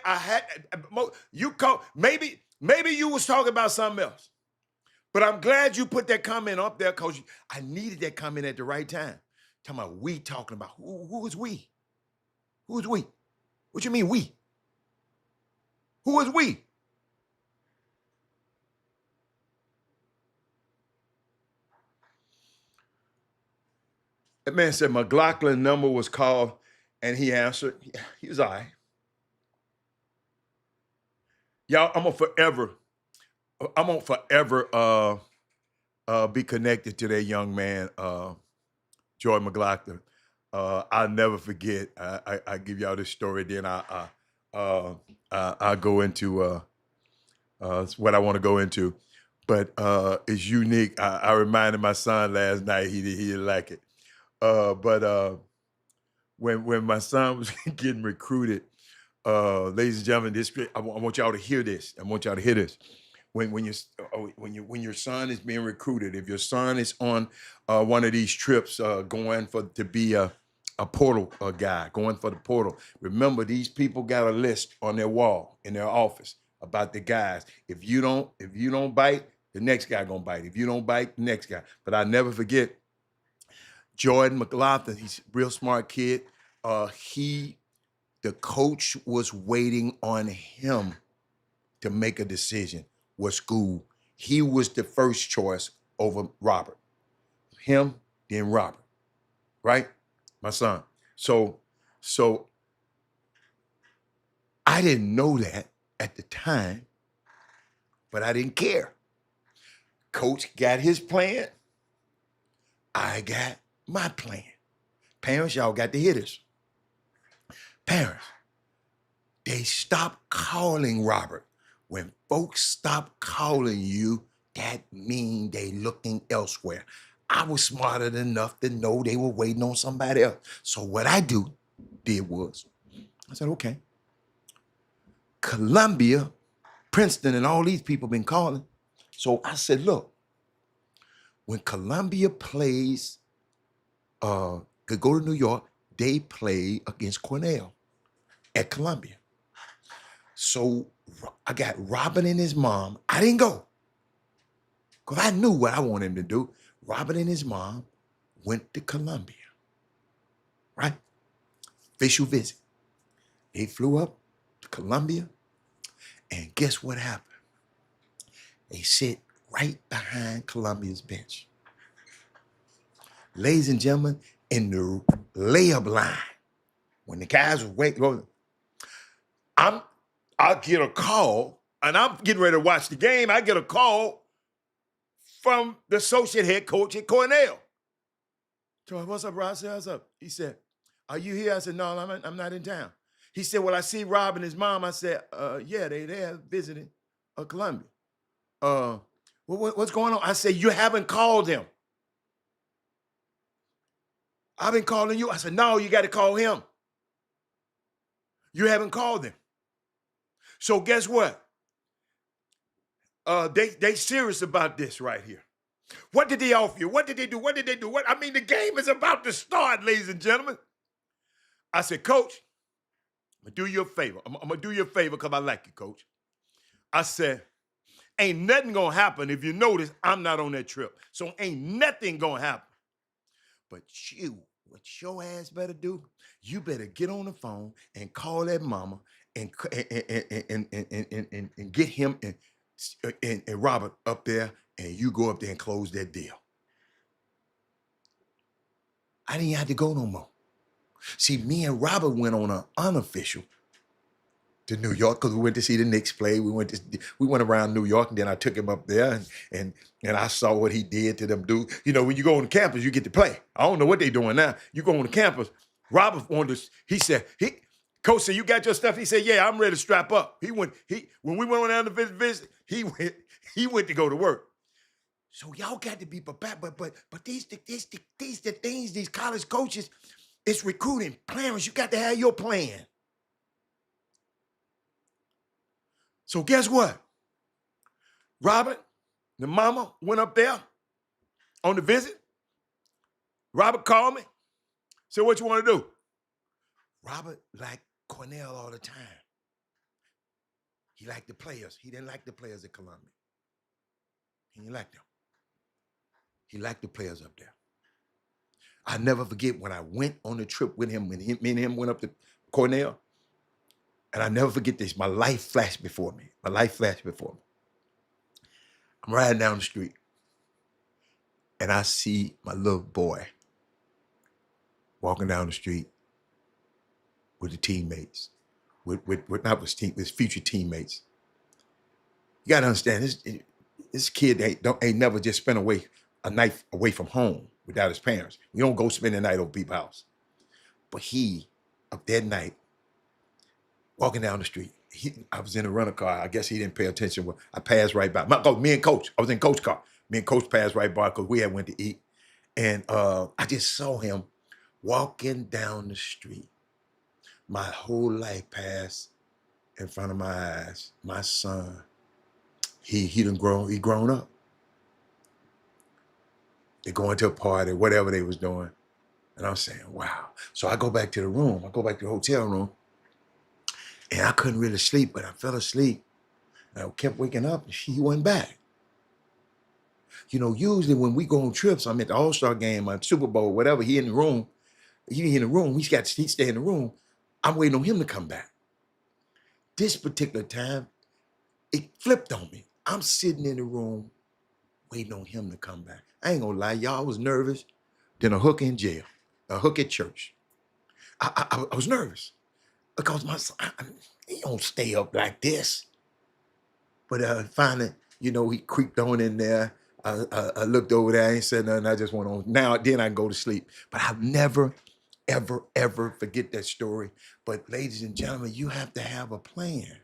you call, maybe you was talking about something else. But I'm glad you put that comment up there because I needed that comment at the right time. Talking about we talking about who is we? Who is we? What you mean we? Who is we? That man said McLaughlin's number was called and he answered. Yeah, he was all right. Y'all, I'm gonna forever be connected to that young man, Joy McLaughlin. I'll never forget. I give y'all this story, then I'll go into what I want to go into. But it's unique. I reminded my son last night. He didn't like it. But when my son was getting recruited, ladies and gentlemen, I want y'all to hear this. I want y'all to hear this. When your son is being recruited, if your son is on one of these trips, going to be a portal guy, going for the portal, remember these people got a list on their wall in their office about the guys. If you don't bite, the next guy gonna bite. If you don't bite, the next guy. But I never forget Jordan McLaughlin. He's a real smart kid. The coach was waiting on him to make a decision with school. He was the first choice over Robert. Him, then Robert, right? My son. So I didn't know that at the time, but I didn't care. Coach got his plan. I got my plan. Parents, y'all got to hear this. Parents, they stopped calling Robert. When folks stop calling you, that means they looking elsewhere. I was smarter enough to know they were waiting on somebody else. So what I did was, I said, okay. Columbia, Princeton, and all these people been calling. So I said, look, when Columbia plays, could go to New York, they play against Cornell at Columbia. So I got Robin and his mom. I didn't go because I knew what I wanted him to do. Robin and his mom went to Columbia, right? Official visit. They flew up to Columbia, and guess what happened? They sit right behind Columbia's bench. Ladies and gentlemen, in the layup line, when the guys were waiting, I'll get a call, and I'm getting ready to watch the game. I get a call from the associate head coach at Cornell. So what's up, bro? I said, what's up? He said, are you here? I said, no, I'm not in town. He said, well, I see Rob and his mom. I said, yeah, they there visiting Columbia. What's going on? I said, you haven't called him. I've been calling you. I said, no, you got to call him. You haven't called him. So guess what? They serious about this right here. What did they offer you? What did they do? What did they do? I mean, the game is about to start, ladies and gentlemen. I said, Coach, I'm going to do you a favor. I'm going to do you a favor because I like you, Coach. I said, ain't nothing going to happen. If you notice, I'm not on that trip. So ain't nothing going to happen. But what your ass better do, you better get on the phone and call that mama and get him and Robert up there, and you go up there and close that deal. I didn't have to go no more. See, me and Robert went on an unofficial to New York because we went to see the Knicks play. We went around New York, and then I took him up there, and I saw what he did to them dudes. You know, when you go on campus, you get to play. I don't know what they're doing now. You go on the campus. Robert wanted to, he said, Coach said, you got your stuff? He said, yeah, I'm ready to strap up. When we went on down to visit, he went to go to work. So y'all got to be prepared. But these the things, these college coaches, it's recruiting plans. You got to have your plan. So guess what? Robert, the mama went up there on the visit. Robert called me. Said, what you want to do? Robert liked Cornell all the time. He liked the players. He didn't like the players at Columbia. He didn't like them. He liked the players up there. I never forget when I went on the trip with him, me and him went up to Cornell. And I never forget this. My life flashed before me. I'm riding down the street, and I see my little boy walking down the street with the teammates, with future teammates. You gotta understand, this kid ain't never just spent a night away from home without his parents. You don't go spend the night over people's house. But he, up that night, walking down the street, I was in a rental car. I guess he didn't pay attention. Well, I passed right by. Me and Coach, I was in Coach's car. Me and Coach passed right by because we had went to eat. And I just saw him walking down the street. My whole life passed in front of my eyes. My son, he grown up. They're going to a party, whatever they was doing. And I'm saying, wow. So I go back to the room. I go back to the hotel room. And I couldn't really sleep, but I fell asleep. And I kept waking up, and he wasn't back. You know, usually when we go on trips, I'm at the All-Star game, or Super Bowl, whatever, he in the room. He stay in the room. I'm waiting on him to come back. This particular time, it flipped on me. I'm sitting in the room waiting on him to come back. I ain't gonna lie, y'all, I was nervous than a hook in jail, a hook at church. I was nervous because my son, he don't stay up like this. But finally, you know, he creeped on in there. I looked over there, I ain't said nothing, I just went on. Then I can go to sleep. But I'll never, ever, ever forget that story. But ladies and gentlemen, you have to have a plan.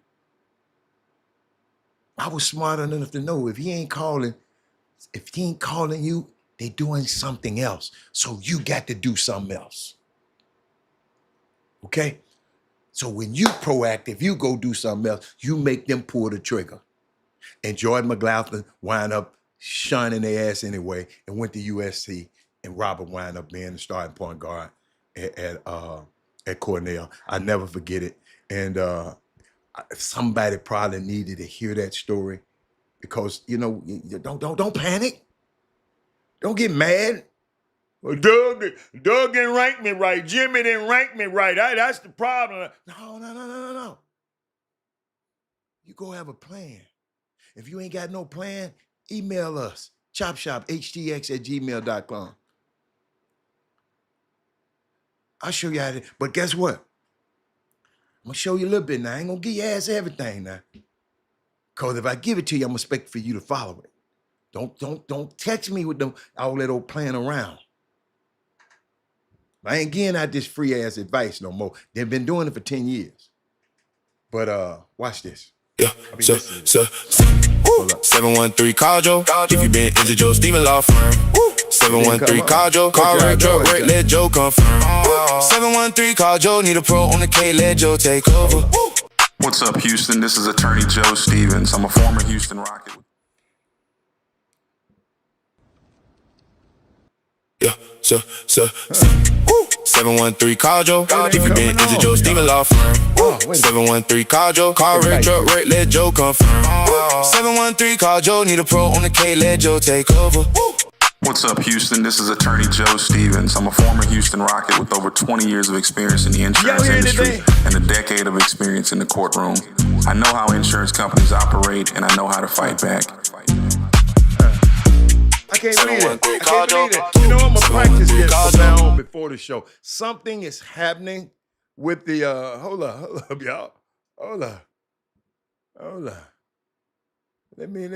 I was smart enough to know if he ain't calling you, they doing something else. So you got to do something else. Okay? So when you proactive, you go do something else, you make them pull the trigger. And Jordan McLaughlin wind up shining their ass anyway and went to USC, and Robert wind up being the starting point guard at Cornell. I never forget it. And somebody probably needed to hear that story because, you know, don't panic. Don't get mad. Well, Doug didn't rank me right. Jimmy didn't rank me right. That's the problem. No. You go have a plan. If you ain't got no plan, email us, chopshophtx@gmail.com. I'll show you how to, but guess what? I'm gonna show you a little bit now. I ain't gonna give your ass everything now. Cause if I give it to you, I'm gonna expect for you to follow it. Don't text me with all that old playing around. I ain't getting out this free ass advice no more. They've been doing it for 10 years. But watch this. Yeah, I be so, listening. so, Hold up. 713 call Joe. If you been into Joe Steven Law Firm. 713 call Joe. Call Rick, truck work, let Joe confirm. 713 call Joe. Need a pro on the K, let Joe take over. What's up, Houston? This is attorney Joe Stevens. I'm a former Houston Rocket. Yeah, so, 713 call Joe. If you been into Joe Steven Law Firm. 713 call Joe. Call Rick, truck work, let Joe confirm. 713 call Joe. Need a pro on the K, let Joe take over. What's up, Houston? This is attorney Joe Stevens. I'm a former Houston Rocket with over 20 years of experience in the insurance industry and a decade of experience in the courtroom. I know how insurance companies operate, and I know how to fight back. I can't believe it. I can't believe it. You know, I'm going to practice this from now on before the show. Something is happening with the, hold up, y'all. Hold up. Let me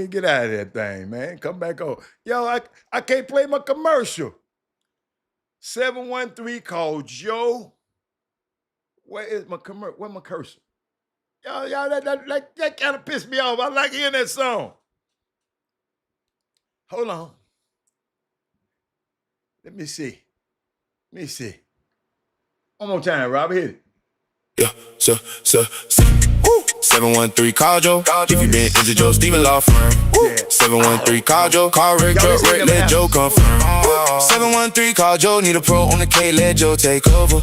get out of that thing, man. Come back on. Yo, I can't play my commercial. 713 call Joe. Where is my commercial? Where my cursor? Y'all, that kind of pissed me off. I like hearing that song. Hold on. Let me see. One more time, Rob. Hit it. Yeah, so, 713 call Joe. If you been into Joe Steven Law Firm. 713 call Joe. Call Rick, truck work, let Joe confirm. 713 call Joe. Need a pro on the K, let Joe take over.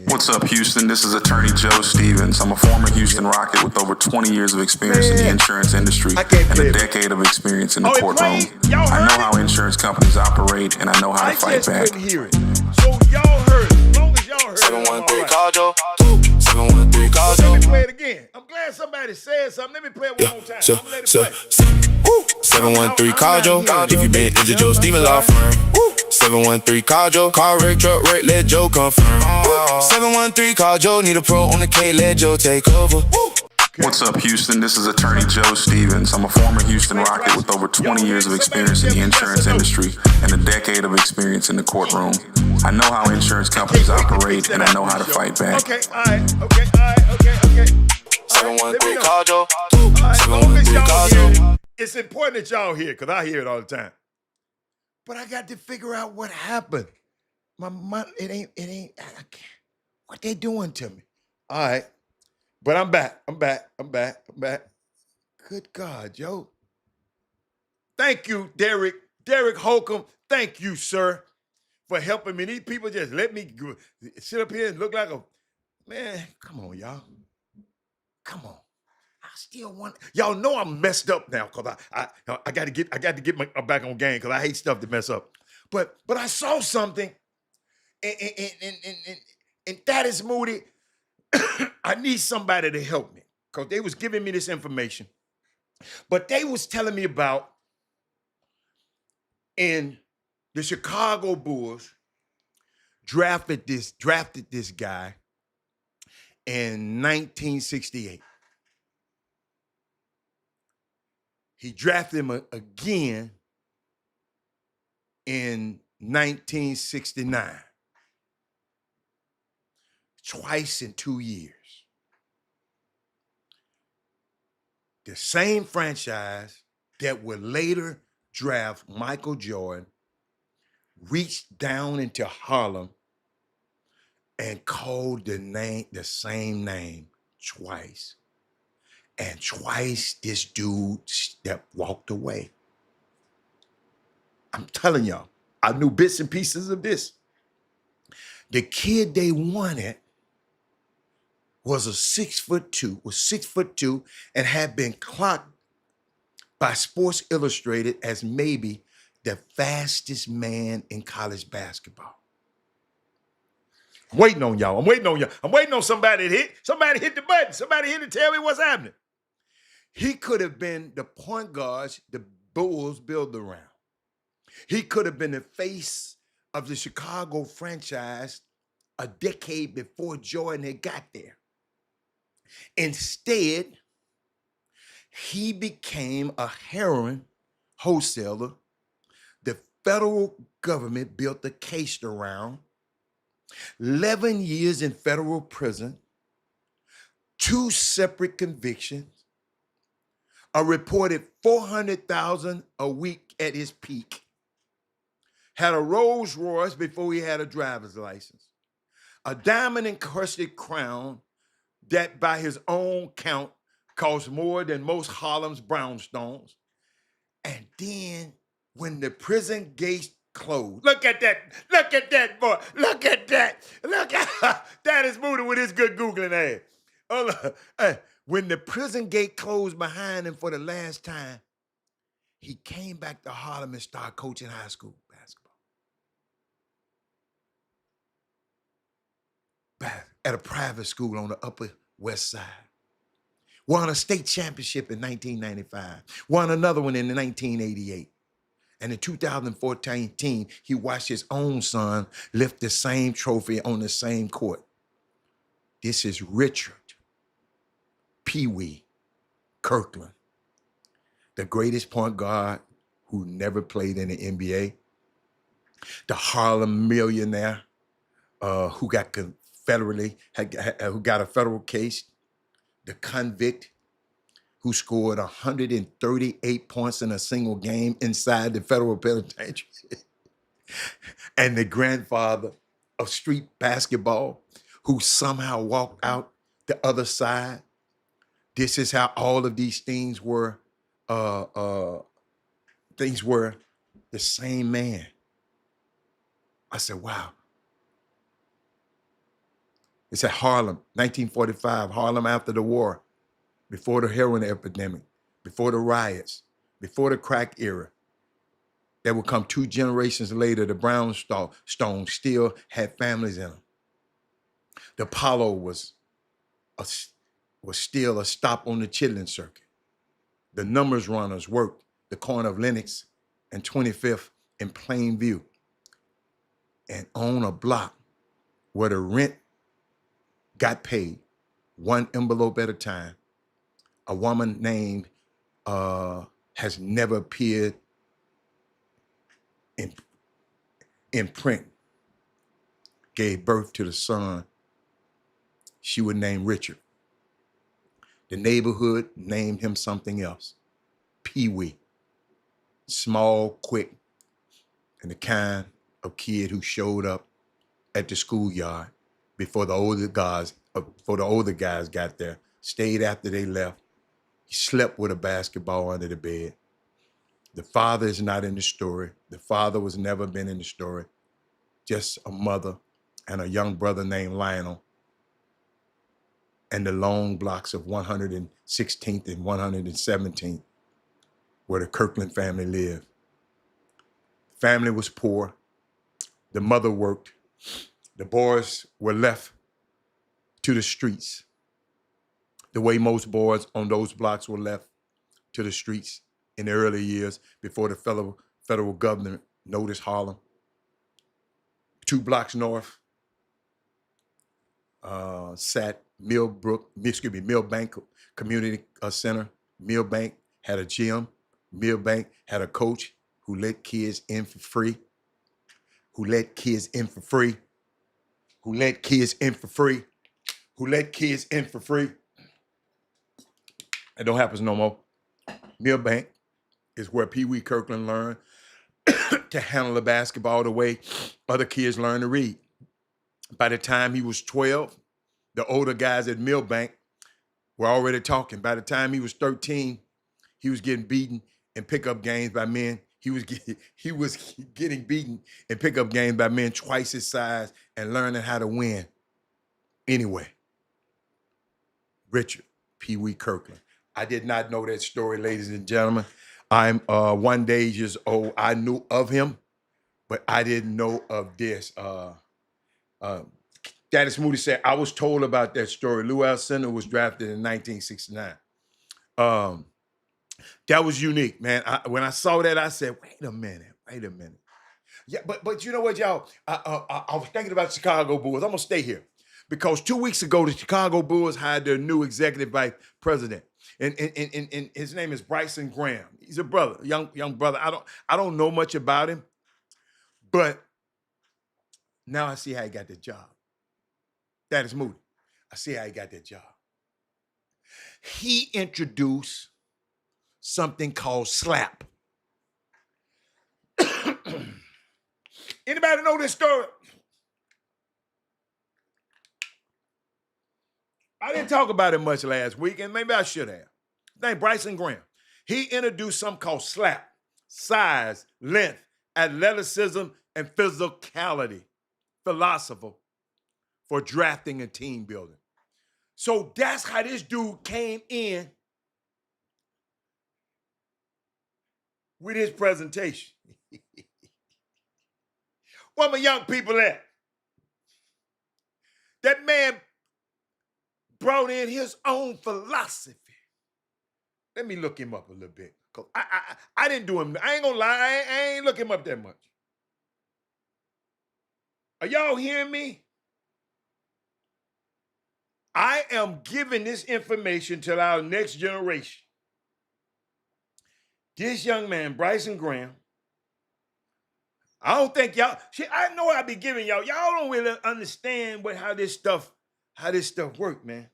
What's up, Houston? This is attorney Joe Stevens. I'm a former Houston Rocket with over 20 years of experience in the insurance industry and a decade of experience in the courtroom. I know how insurance companies operate, and I know how to fight back. I just couldn't hear it. So y'all heard it. As long as y'all heard it. 713 call Joe. 713 call Joe. Let me play it again. I'm glad somebody said something. Let me play it one more time. I'm gonna let it play. 713 call Joe. If you been into Joe Steven Law Firm. 713 call Joe. Call Rick, truck work, let Joe confirm. 713 call Joe. Need a pro on the K, let Joe take over. What's up, Houston? This is attorney Joe Stevens. I'm a former Houston Rocket with over 20 years of experience in the insurance industry and a decade of experience in the courtroom. I know how insurance companies operate, and I know how to fight back. Okay, all right. 713 call Joe. As long as y'all hear it, it's important that y'all hear it, because I hear it all the time. But I got to figure out what happened. It ain't, I can't. What they doing to me? All right. But I'm back. Good God, Joe. Thank you, Derek Holcomb. Thank you, sir, for helping me. These people just let me sit up here and look like a, man, come on, y'all. Come on. I still want, y'all know I'm messed up now, because I got to get my back on game, because I hate stuff to mess up. But I saw something, and that is Moody. I need somebody to help me, because they was giving me this information. But they was telling me about in the Chicago Bulls drafted this guy in 1968. He drafted him again in 1969. Twice in 2 years. The same franchise that would later draft Michael Jordan reached down into Harlem and called the same name twice. And twice this dude walked away. I'm telling y'all, I knew bits and pieces of this. The kid they wanted was 6'2", and had been clocked by Sports Illustrated as maybe the fastest man in college basketball. I'm waiting on y'all. I'm waiting on somebody to hit. Somebody hit the button. Somebody hit to tell me what's happening. He could have been the point guards the Bulls build around. He could have been the face of the Chicago franchise a decade before Jordan had got there. Instead, he became a heroin wholesaler. The federal government built a case around, 11 years in federal prison, 2 separate convictions, a reported $400,000 a week at his peak, had a Rolls Royce before he had a driver's license, a diamond encrusted crown that by his own count cost more than most Harlem's brownstones. And then when the prison gates closed, look at that boy, look at that, that is Moody with his good Googling ass. Oh, look. When the prison gate closed behind him for the last time, he came back to Harlem and started coaching high school basketball. At a private school on the Upper West Side. Won a state championship in 1995. Won another one in 1988. And in 2014, he watched his own son lift the same trophy on the same court. This is Richard Pee Wee Kirkland, the greatest point guard who never played in the NBA, the Harlem millionaire who got who got a federal case, the convict who scored 138 points in a single game inside the federal penitentiary, and the grandfather of street basketball who somehow walked out the other side. This is how all of these things were the same man. I said, wow. It's at Harlem, 1945, Harlem after the war, before the heroin epidemic, before the riots, before the crack era. That would come 2 generations later, the brownstones still had families in them. The Apollo was still a stop on the chitlin circuit. The numbers runners worked the corner of Lenox and 25th in Plainview. And on a block where the rent got paid, one envelope at a time, a woman named has never appeared in print, gave birth to the son she would name Richard. The neighborhood named him something else, Pee Wee. Small, quick, and the kind of kid who showed up at the schoolyard before the older guys got there, stayed after they left. He slept with a basketball under the bed. The father is not in the story. The father was never been in the story. Just a mother and a young brother named Lionel, and the long blocks of 116th and 117th, where the Kirkland family lived. The family was poor. The mother worked. The boys were left to the streets, the way most boys on those blocks were left to the streets in the early years before the federal government noticed Harlem. 2 blocks north sat Millbank Community Center. Millbank had a gym. Millbank had a coach who let kids in for free. It don't happen no more. Millbank is where Pee Wee Kirkland learned to handle the basketball the way other kids learn to read. By the time he was 12, the older guys at Millbank were already talking. By the time he was 13, he was getting beaten in pickup games by men. He was getting beaten in pickup games by men twice his size and learning how to win. Anyway, Richard Pee Wee Kirkland. I did not know that story, ladies and gentlemen. I'm 1 day years old. I knew of him, but I didn't know of this. Daddy Smoothie said, I was told about that story. Lou Alcindor was drafted in 1969. That was unique, man. When I saw that, I said, wait a minute. Yeah, but you know what, y'all? I was thinking about Chicago Bulls. I'm going to stay here. Because 2 weeks ago, the Chicago Bulls hired their new executive vice president. And his name is Bryson Graham. He's a brother, young brother. I don't know much about him, but Now I see how he got that job. That is Moody. I see how he got that job. He introduced something called slap. Anybody know this story? I didn't talk about it much last week, and maybe I should have. His name Bryson Graham. He introduced something called slap. Size, length, athleticism, and physicality. Philosopher for drafting and team building. So that's how this dude came in with his presentation. Where my young people at? That man brought in his own philosophy. Let me look him up a little bit. Cause I didn't do him. I ain't gonna lie. I ain't look him up that much. Are y'all hearing me? I am giving this information to our next generation. This young man, Bryson Graham, I don't think y'all, I know I be giving y'all don't really understand how this stuff work, man.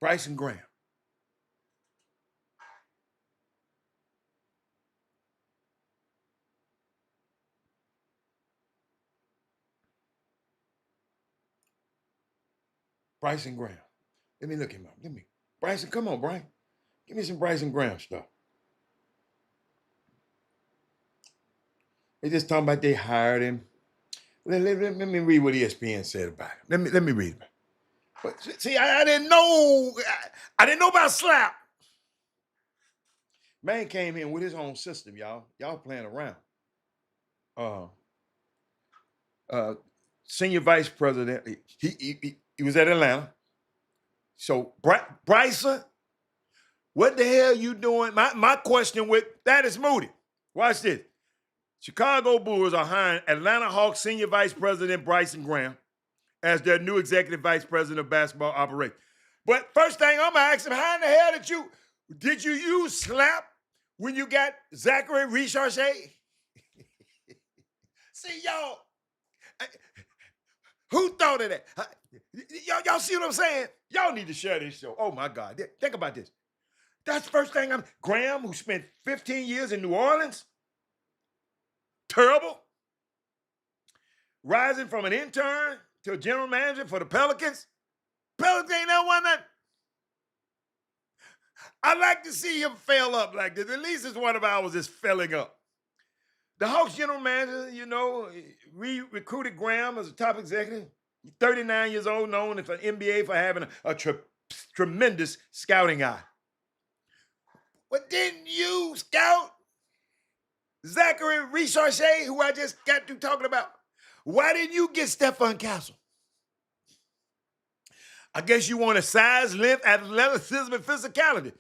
Bryson Graham. Bryson Graham. Let me look him up. Bryson, come on, Brian. Give me some Bryson Graham stuff. They just talking about they hired him. Let me read what ESPN said about him. Let me read it. But see, I didn't know. I didn't know about slap. Man came in with his own system, y'all. Y'all playing around. Senior vice president. He was at Atlanta. So Bryson, what the hell you doing? My question with that is Moody. Watch this. Chicago Bulls are hiring Atlanta Hawks senior vice president Bryson Graham as their new executive vice president of basketball operations. But first thing I'm gonna ask him, how in the hell did you use slap when you got Zachary Richarchet? See, y'all, who thought of that? Y'all see what I'm saying? Y'all need to share this show. Oh my God, think about this. That's the first thing Graham, who spent 15 years in New Orleans, terrible, rising from an intern to a general manager for the Pelicans. Pelicans ain't never won nothing. I like to see him fail up like this. At least it's one of ours is failing up. The Hawks general manager, recruited Graham as a top executive. He's 39 years old, known as an NBA for having a tremendous scouting eye. But didn't you scout Zachary Richarchet, who I just got through talking about? Why didn't you get Stephon Castle? I guess you want a size, length, athleticism, and physicality.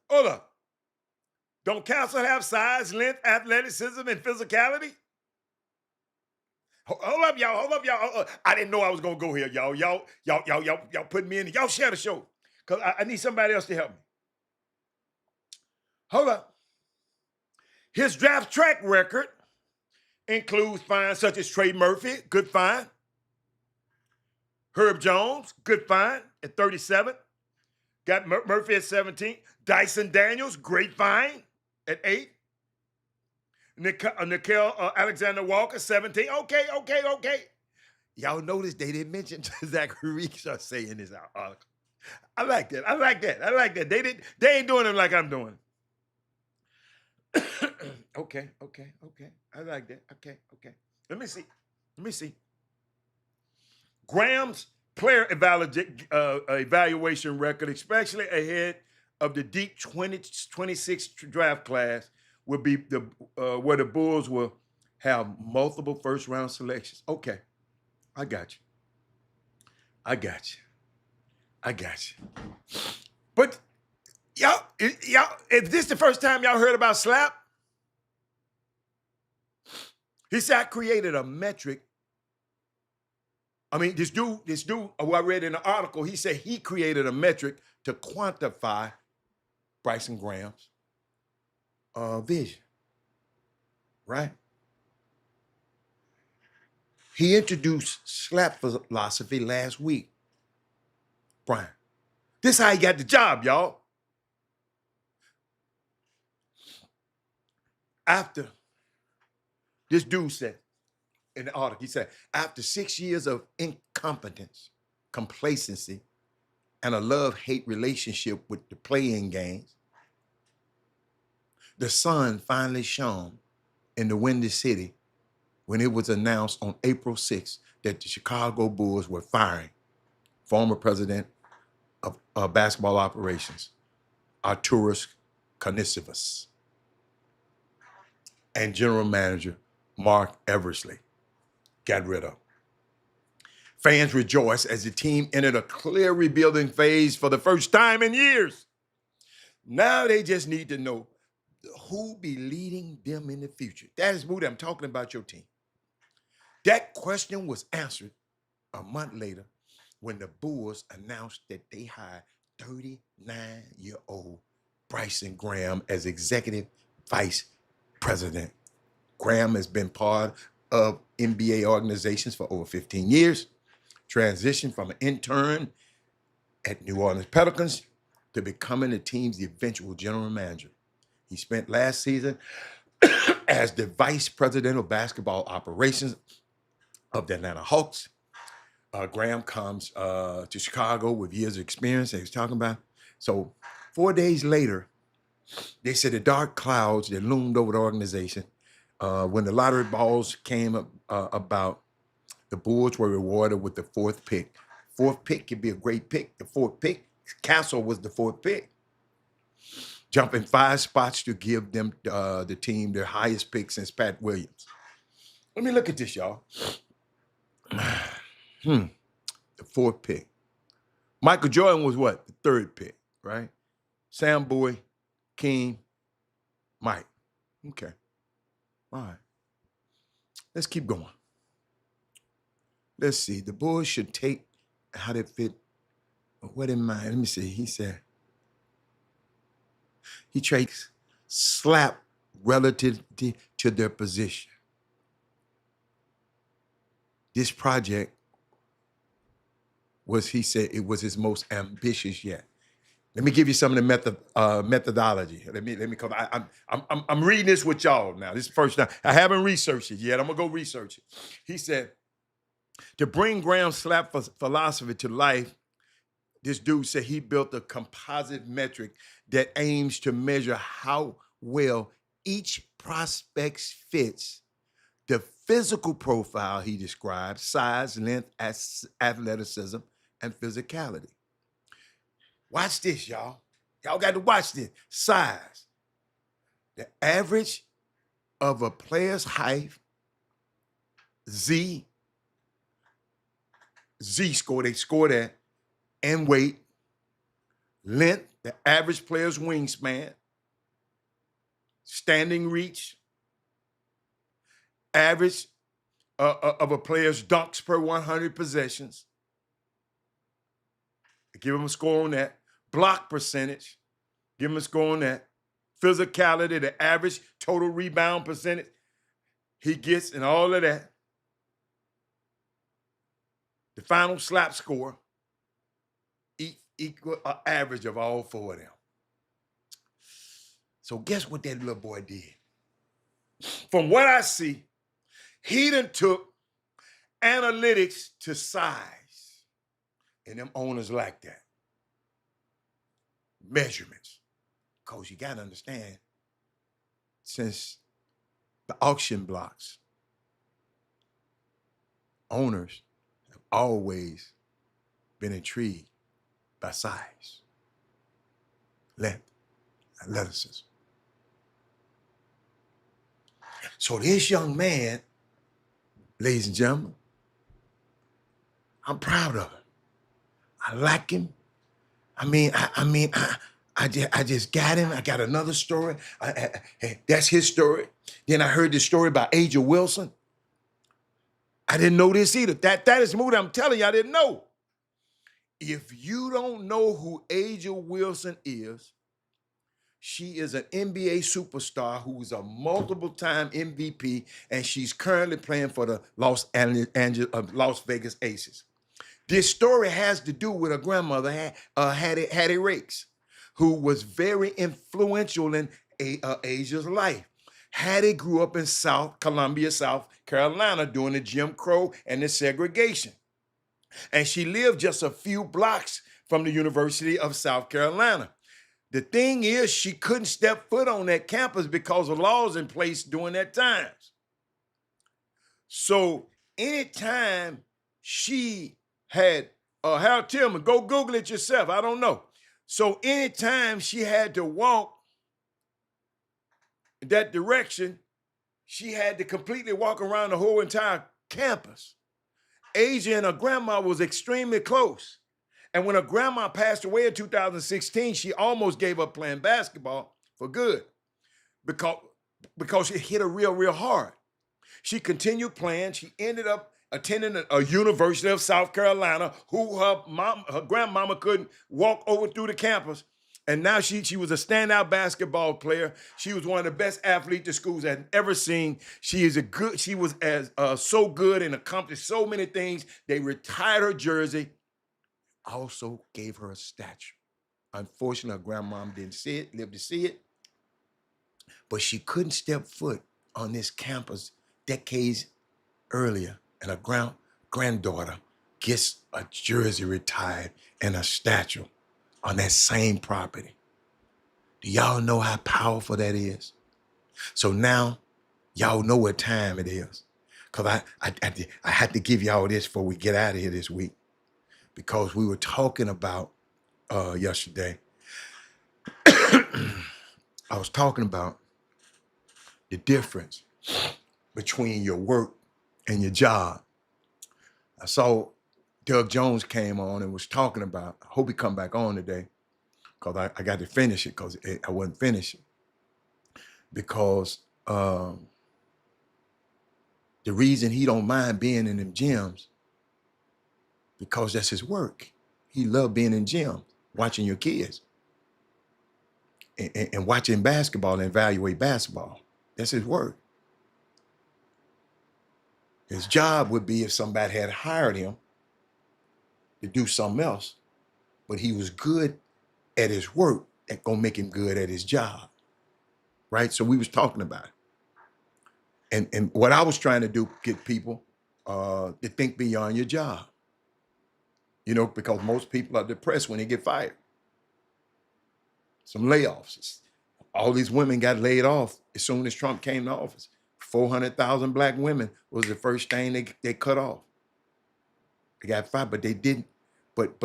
Hold up. Don't Castle have size, length, athleticism, and physicality? Hold up, y'all. I didn't know I was gonna go here, y'all. Y'all put me in. Y'all share the show, cause I need somebody else to help me. Hold up. His draft track record includes finds such as Trey Murphy, good find. Herb Jones, good find at 37. Got Murphy at 17. Dyson Daniels, great find at 8. Nickel Alexander Walker, 17. Okay. Y'all notice they didn't mention Zachary Richarchet in this article. I like that. They ain't doing it like I'm doing. Okay. I like that. Okay. Let me see. Graham's player evaluation record, especially ahead of the deep 2026 draft class, will be where the Bulls will have multiple first-round selections. Okay, I got you. But y'all, is this the first time y'all heard about slap? He said, I created a metric. I mean, this dude who I read in the article, he said he created a metric to quantify Bryson Graham's vision, right? He introduced slap philosophy last week, Brian. This how he got the job, y'all. After this dude said in the article, he said, after 6 years of incompetence, complacency, and a love-hate relationship with the playing games, the sun finally shone in the Windy City when it was announced on April 6th that the Chicago Bulls were firing former president of basketball operations, Arturas Karnisovas, and general manager Mark Eversley got rid of. Fans rejoiced as the team entered a clear rebuilding phase for the first time in years. Now they just need to know who be leading them in the future. That is Moody. I'm talking about your team. That question was answered a month later when the Bulls announced that they hired 39-year-old Bryson Graham as executive vice president. Graham has been part of NBA organizations for over 15 years, transitioned from an intern at New Orleans Pelicans to becoming the team's eventual general manager. He spent last season as the vice president of basketball operations of the Atlanta Hawks. Graham comes to Chicago with years of experience that he was talking about. So 4 days later, they said the dark clouds that loomed over the organization when the lottery balls came about, the Bulls were rewarded with the fourth pick. Fourth pick could be a great pick. The fourth pick, Castle was the fourth pick, jumping 5 spots to give them the team their highest pick since Pat Williams. Let me look at this, y'all. The fourth pick. Michael Jordan was what? The third pick, right? Sam Bowie, King, Mike. Okay. All right. Let's keep going. Let's see. The Bulls should take how they fit. What in mind? Let me see. He said he trades slap relative to their position. This project was, he said, it was his most ambitious yet. Let me give you some of the methodology. Let me come. I'm reading this with y'all now. This is the first time. I haven't researched it yet. I'm gonna go research it. He said, to bring Graham's slap philosophy to life, this dude said he built a composite metric that aims to measure how well each prospect fits the physical profile he described: size, length, athleticism, and physicality. Watch this, y'all. Y'all got to watch this. Size. The average of a player's height, Z score, they score that, and weight. Length, the average player's wingspan. Standing reach. Average of a player's dunks per 100 possessions. Give him a score on that. Block percentage. Give him a score on that. Physicality, the average total rebound percentage he gets, and all of that. The final slap score equal an average of all 4 of them. So guess what that little boy did? From what I see, he done took analytics to size. And them owners like that. Measurements. Because you got to understand, since the auction blocks, owners have always been intrigued by size, length, athleticism. So this young man, ladies and gentlemen, I'm proud of him. I like him. I just got him. I got another story. That's his story. Then I heard this story about Aja Wilson. I didn't know this either. That is Moody. I'm telling you, I didn't know. If you don't know who Aja Wilson is, She is an NBA superstar who is a multiple-time MVP, and she's currently playing for the Las Vegas Aces. This story has to do with her grandmother, Hattie Rakes, who was very influential in Asia's life. Hattie grew up in Columbia, South Carolina, during the Jim Crow and the segregation. And she lived just a few blocks from the University of South Carolina. The thing is, she couldn't step foot on that campus because of laws in place during that time. So anytime she had, Harold Tillman, go Google it yourself, I don't know. So anytime she had to walk that direction, she had to completely walk around the whole entire campus. Asia and her grandma was extremely close. And when her grandma passed away in 2016, she almost gave up playing basketball for good because it hit her real hard. She continued playing. She ended up attending a University of South Carolina, who her grandmama couldn't walk over through the campus. And now she was a standout basketball player. She was one of the best athletes the schools had ever seen. She was so good and accomplished so many things. They retired her jersey, also gave her a statue. Unfortunately, her grandmom didn't live to see it, but she couldn't step foot on this campus decades earlier, and her granddaughter gets a jersey retired and a statue on that same property. Do y'all know how powerful that is? So now, y'all know what time it is. Because I had to give y'all this before we get out of here this week. Because we were talking about yesterday. I was talking about the difference between your work and your job. I saw Doug Jones came on and was talking about, I hope he come back on today, because I got to finish it because I wasn't finishing. Because the reason he don't mind being in them gyms, because that's his work. He loved being in gyms, watching your kids, and watching basketball and evaluate basketball. That's his work. His job would be if somebody had hired him to do something else, but he was good at his work, that gonna make him good at his job, right? So we was talking about it. And what I was trying to do, get people to think beyond your job. You know, because most people are depressed when they get fired. Some layoffs. All these women got laid off as soon as Trump came to office. 400,000 black women was the first thing they cut off. They got fired, but they didn't. But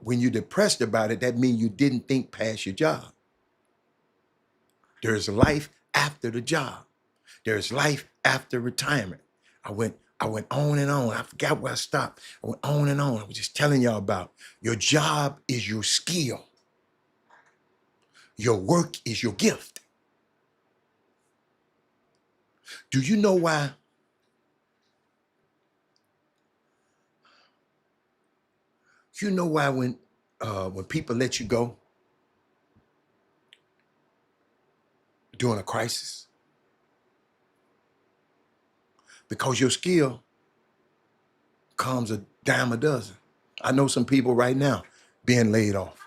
when you're depressed about it, that means you didn't think past your job. There's life after the job. There's life after retirement. I went on and on. I forgot where I stopped. I went on and on. I was just telling y'all about your job is your skill. Your work is your gift. Do you know why? You know why when people let you go during a crisis? Because your skill comes a dime a dozen. I know some people right now being laid off.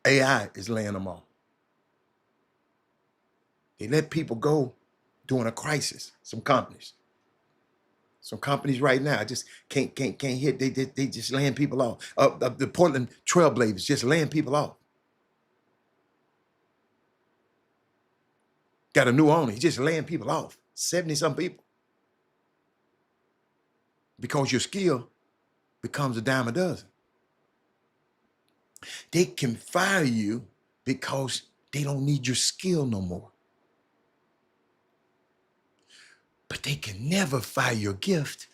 AI is laying them off. They let people go during a crisis, some companies. Some companies right now just can't hit. They just laying people off. The Portland Trailblazers just laying people off. Got a new owner. He's just laying people off. 70-some people. Because your skill becomes a dime a dozen. They can fire you because they don't need your skill no more. But they can never fire your gift.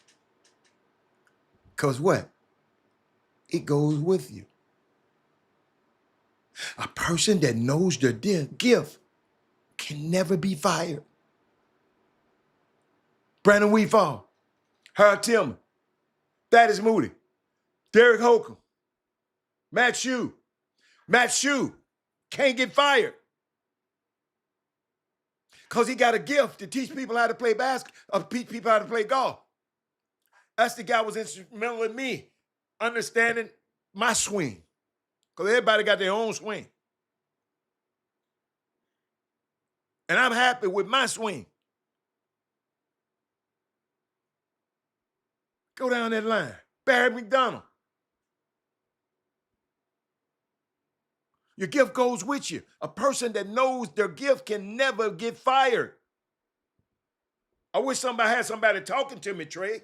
Because what? It goes with you. A person that knows their gift can never be fired. Brandon Weefall, Harold Tillman, Thaddeus Moody, Derek Holcomb, Matt Shue, can't get fired. Because he got a gift to teach people how to play teach people how to play golf. That's the guy who was instrumental in me understanding my swing. Because everybody got their own swing. And I'm happy with my swing. Go down that line. Barry McDonald. Your gift goes with you. A person that knows their gift can never get fired. I wish somebody had somebody talking to me, Trey.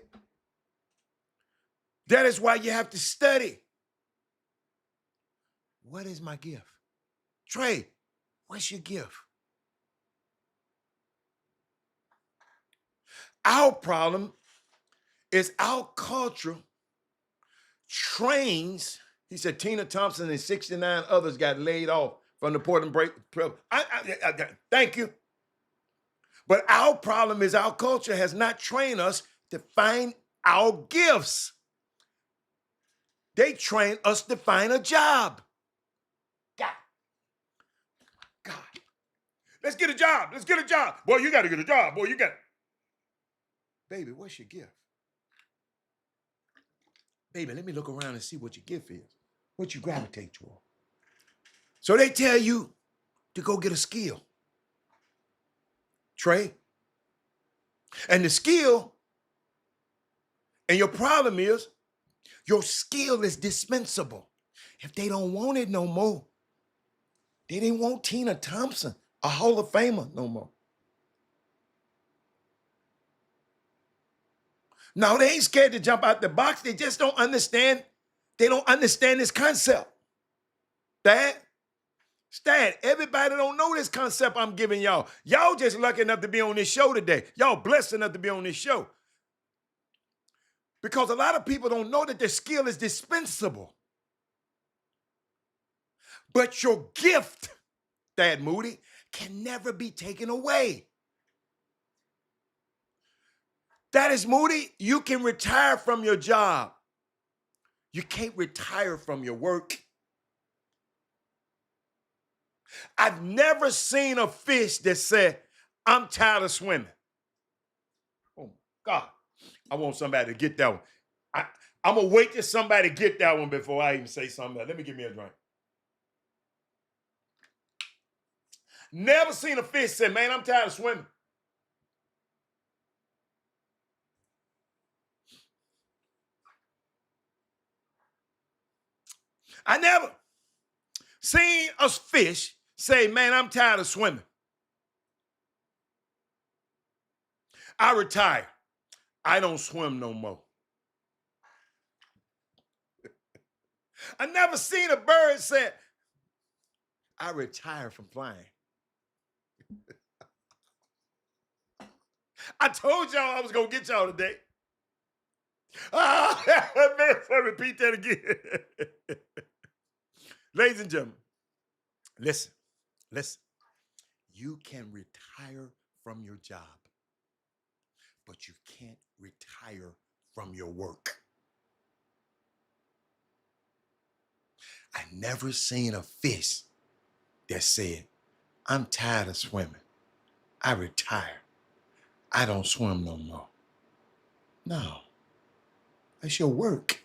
That is why you have to study. What is my gift? Trey, what's your gift? Our problem is our culture trains. He said Tina Thompson and 69 others got laid off from the Portland break. Thank you. But our problem is our culture has not trained us to find our gifts. They train us to find a job. God. Let's get a job. Let's get a job. Boy, you got to get a job. Boy, you got. Baby, what's your gift? Baby, let me look around and see what your gift is. What you gravitate toward. So they tell you to go get a skill. Trey. And the skill, and your problem is, your skill is dispensable. If they don't want it no more, they didn't want Tina Thompson, a Hall of Famer, no more. No, they ain't scared to jump out the box. They just don't understand. They don't understand this concept. Dad, everybody don't know this concept I'm giving y'all. Y'all just lucky enough to be on this show today. Y'all blessed enough to be on this show. Because a lot of people don't know that their skill is dispensable. But your gift, Dad Moody, can never be taken away. That is Moody, you can retire from your job. You can't retire from your work. I've never seen a fish that said, I'm tired of swimming. Oh, God. I want somebody to get that one. I'm going to wait till somebody get that one before I even say something else. Let me give me a drink. Never seen a fish say, man, I'm tired of swimming. I never seen a fish say, man, I'm tired of swimming. I retire. I don't swim no more. I never seen a bird say, I retire from flying. I told y'all I was going to get y'all today. Ah, man, I repeat that again. Ladies and gentlemen, listen. You can retire from your job, but you can't retire from your work. I never seen a fish that said, I'm tired of swimming. I retire. I don't swim no more. No, that's your work.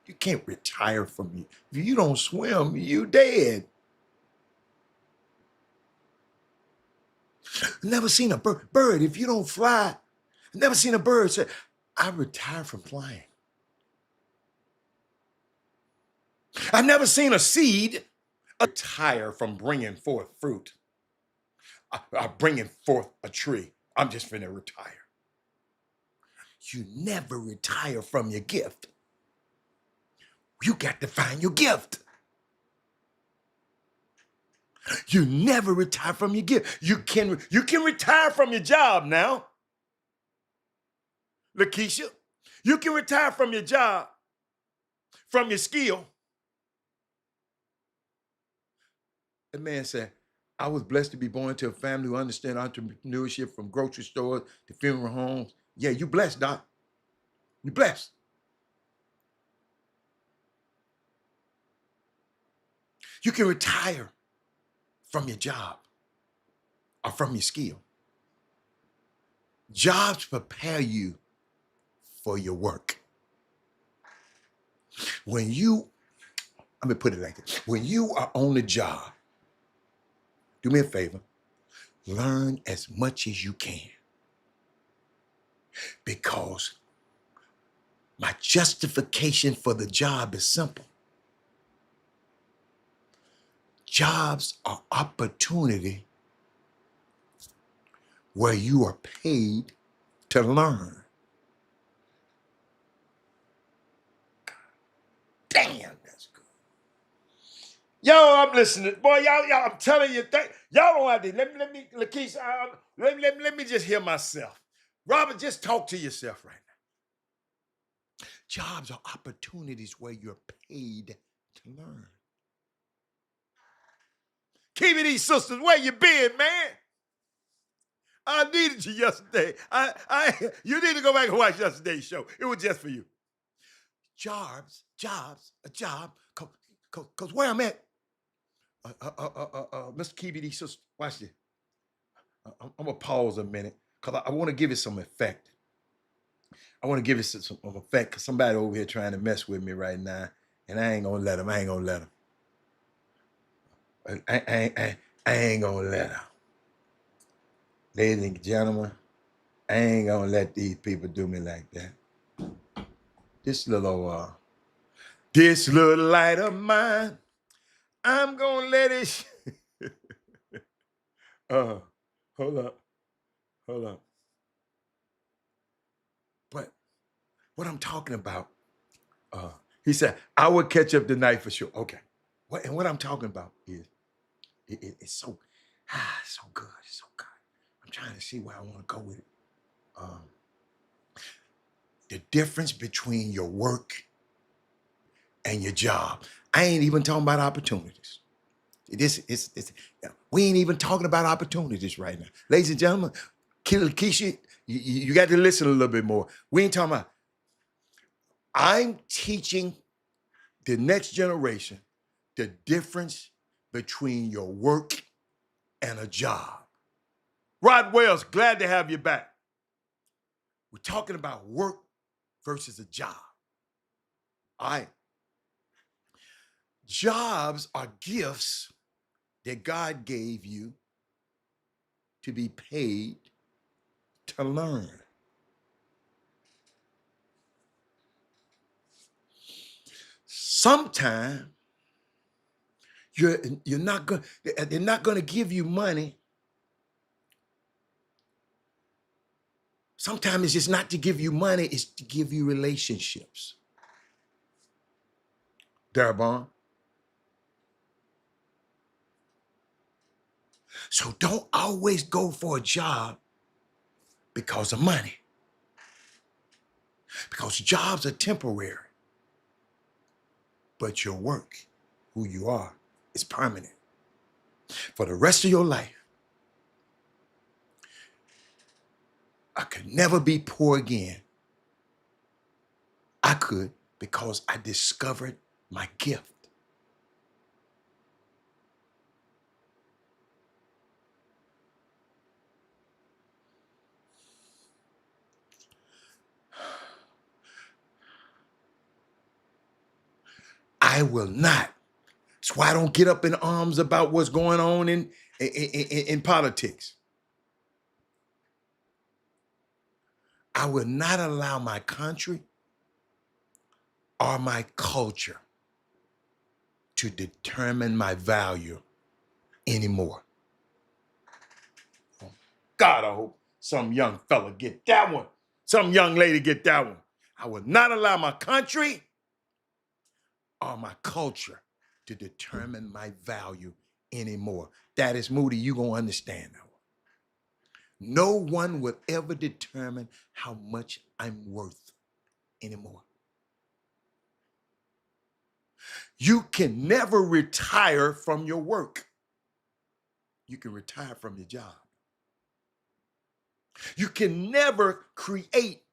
You can't retire from it. If you don't swim, you dead. Never seen a bird. If you don't fly, never seen a bird say, I retire from flying. I've never seen a seed retire from bringing forth fruit. Bringing forth a tree. I'm just finna retire. You never retire from your gift. You got to find your gift. You never retire from your gift. You can retire from your job now. Lakeisha, you can retire from your job, from your skill. That man said, I was blessed to be born into a family who understand entrepreneurship from grocery stores to funeral homes. Yeah, you blessed, Doc. You blessed. You can retire from your job or from your skill. Jobs prepare you for your work. Let me put it like this. When you are on the job, do me a favor, learn as much as you can. Because my justification for the job is simple. Jobs are opportunity where you are paid to learn. Damn, that's good. Yo, I'm listening. Boy, y'all, I'm telling you, y'all don't have to. Let me, Lakeisha, let me just hear myself. Robert, just talk to yourself right now. Jobs are opportunities where you're paid to learn. Keep it, these sisters, where you been, man? I needed you yesterday. You need to go back and watch yesterday's show. It was just for you. A job, cause where I'm at, Mr. KBD, sister, watch this. I'm gonna pause a minute, cause I want to give it some effect. I want to give it some effect, cause somebody over here trying to mess with me right now, and I ain't gonna let him. I ain't gonna let him. I ain't gonna let him. Ladies and gentlemen, I ain't gonna let these people do me like that. This little light of mine, I'm gonna let it. Hold up. But what I'm talking about, he said, I will catch up tonight for sure. Okay. What I'm talking about is, it's so good. It's so good. I'm trying to see where I want to go with it. The difference between your work and your job. I ain't even talking about opportunities. We ain't even talking about opportunities right now. Ladies and gentlemen, Keisha, you got to listen a little bit more. We ain't talking about, I'm teaching the next generation the difference between your work and a job. Rod Wells, glad to have you back. We're talking about work versus a job. All right. Jobs are gifts that God gave you to be paid to learn. Sometimes they're not going to give you money. Sometimes it's just not to give you money, it's to give you relationships. Darabon. So don't always go for a job because of money. Because jobs are temporary. But your work, who you are, is permanent. For the rest of your life, I could never be poor again. I could because I discovered my gift. I will not. That's why I don't get up in arms about what's going on in politics. I will not allow my country or my culture to determine my value anymore. God, I hope some young fella get that one. Some young lady get that one. I will not allow my country or my culture to determine my value anymore. That is Moody, you gonna understand that one. No one will ever determine how much I'm worth anymore. You can never retire from your work. You can retire from your job. You can never create.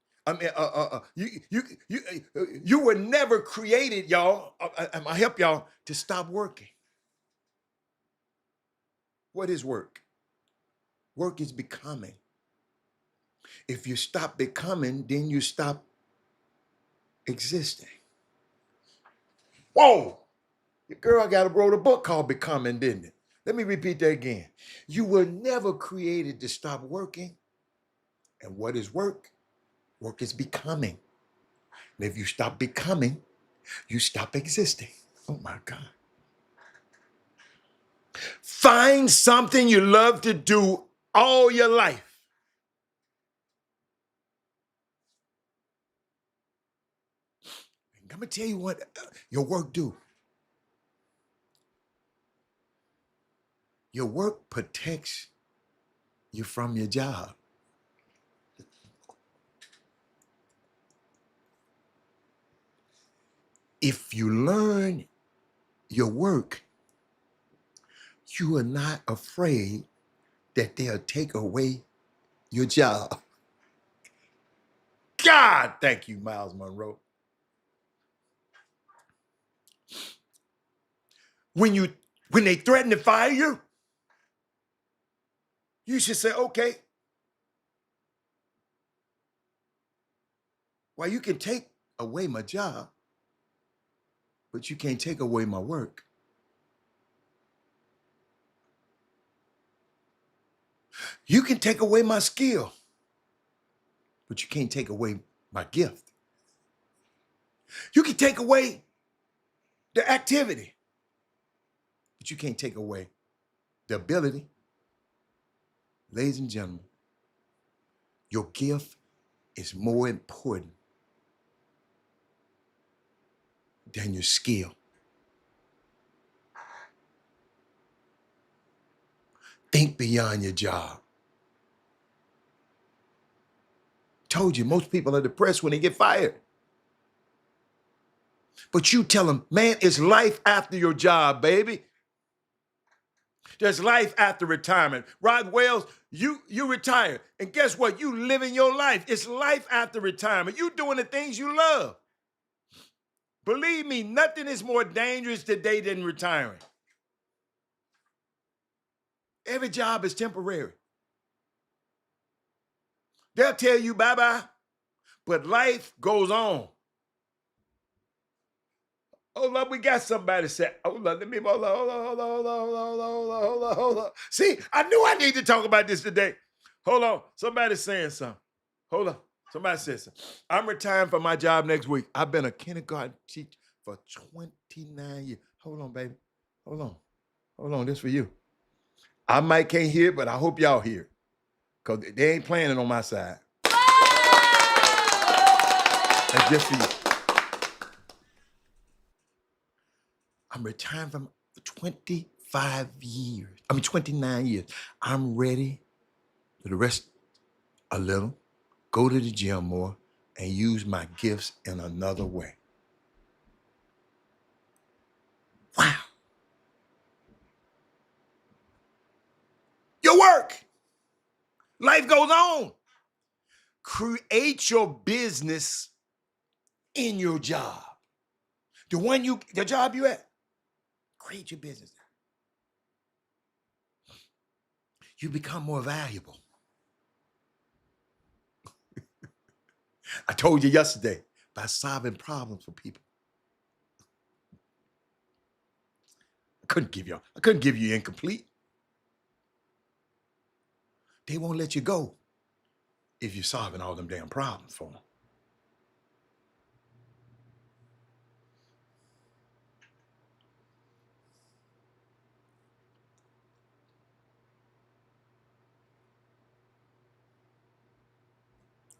You were never created, y'all. I help y'all to stop working. What is work? Work is becoming. If you stop becoming, then you stop existing. Whoa! Your girl wrote a book called Becoming, didn't it? Let me repeat that again. You were never created to stop working. And what is work? Work is becoming. And if you stop becoming, you stop existing. Oh my God. Find something you love to do all your life. I'm gonna tell you what your work do. Your work protects you from your job. If you learn your work, you are not afraid that they'll take away your job. God, thank you, Miles Monroe. When they threaten to fire you, you should say, okay, well, you can take away my job, but you can't take away my work. You can take away my skill, but you can't take away my gift. You can take away the activity, but you can't take away the ability. Ladies and gentlemen, your gift is more important than your skill. Think beyond your job. Told you, most people are depressed when they get fired. But you tell them, man, it's life after your job, baby. There's life after retirement. Rod Wells, you retired. And guess what? You living your life. It's life after retirement. You doing the things you love. Believe me, nothing is more dangerous today than retiring. Every job is temporary. They'll tell you bye-bye, but life goes on. Hold up, we got somebody say, hold on, let me, hold on. See, I knew I need to talk about this today. Hold on, somebody's saying something. Hold on, somebody says something. I'm retiring from my job next week. I've been a kindergarten teacher for 29 years. Hold on, baby, hold on, this for you. I might can't hear it, but I hope y'all hear it, because they ain't playing it on my side. That's just for you. I'm retiring from 29 years. I'm ready to rest a little, go to the gym more, and use my gifts in another way. Wow. Your work. Life goes on. Create your business in your job. The job you at, create your business. You become more valuable. I told you yesterday, by solving problems for people. I couldn't give you incomplete. They won't let you go if you're solving all them damn problems for them.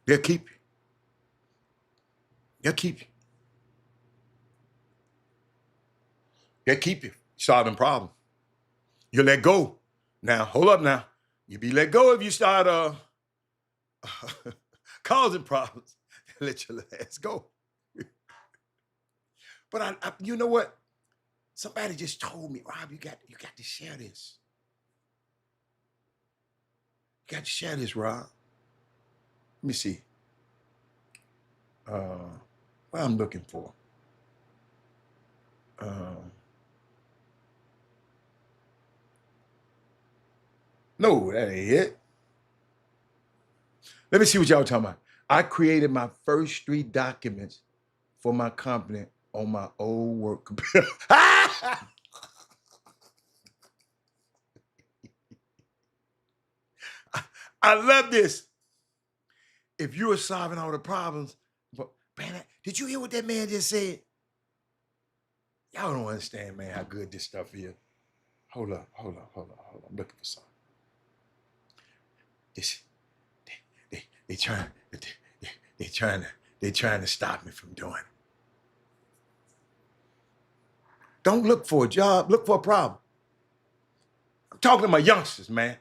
They'll keep you. They'll keep you. They'll keep you solving problems. You let go. Now, hold up now. You be let go if you start causing problems. Let your ass go. But you know what? Somebody just told me, Rob, you got to share this. You got to share this, Rob. Let me see. What I'm looking for. No, that ain't it. Let me see what y'all talking about. I created my first 3 documents for my company on my old work computer. I love this. If you are solving all the problems, but man, did you hear what that man just said? Y'all don't understand, man, how good this stuff is. Hold up. I'm looking for something. This, they trying to stop me from doing it. Don't look for a job, look for a problem. I'm talking to my youngsters, man.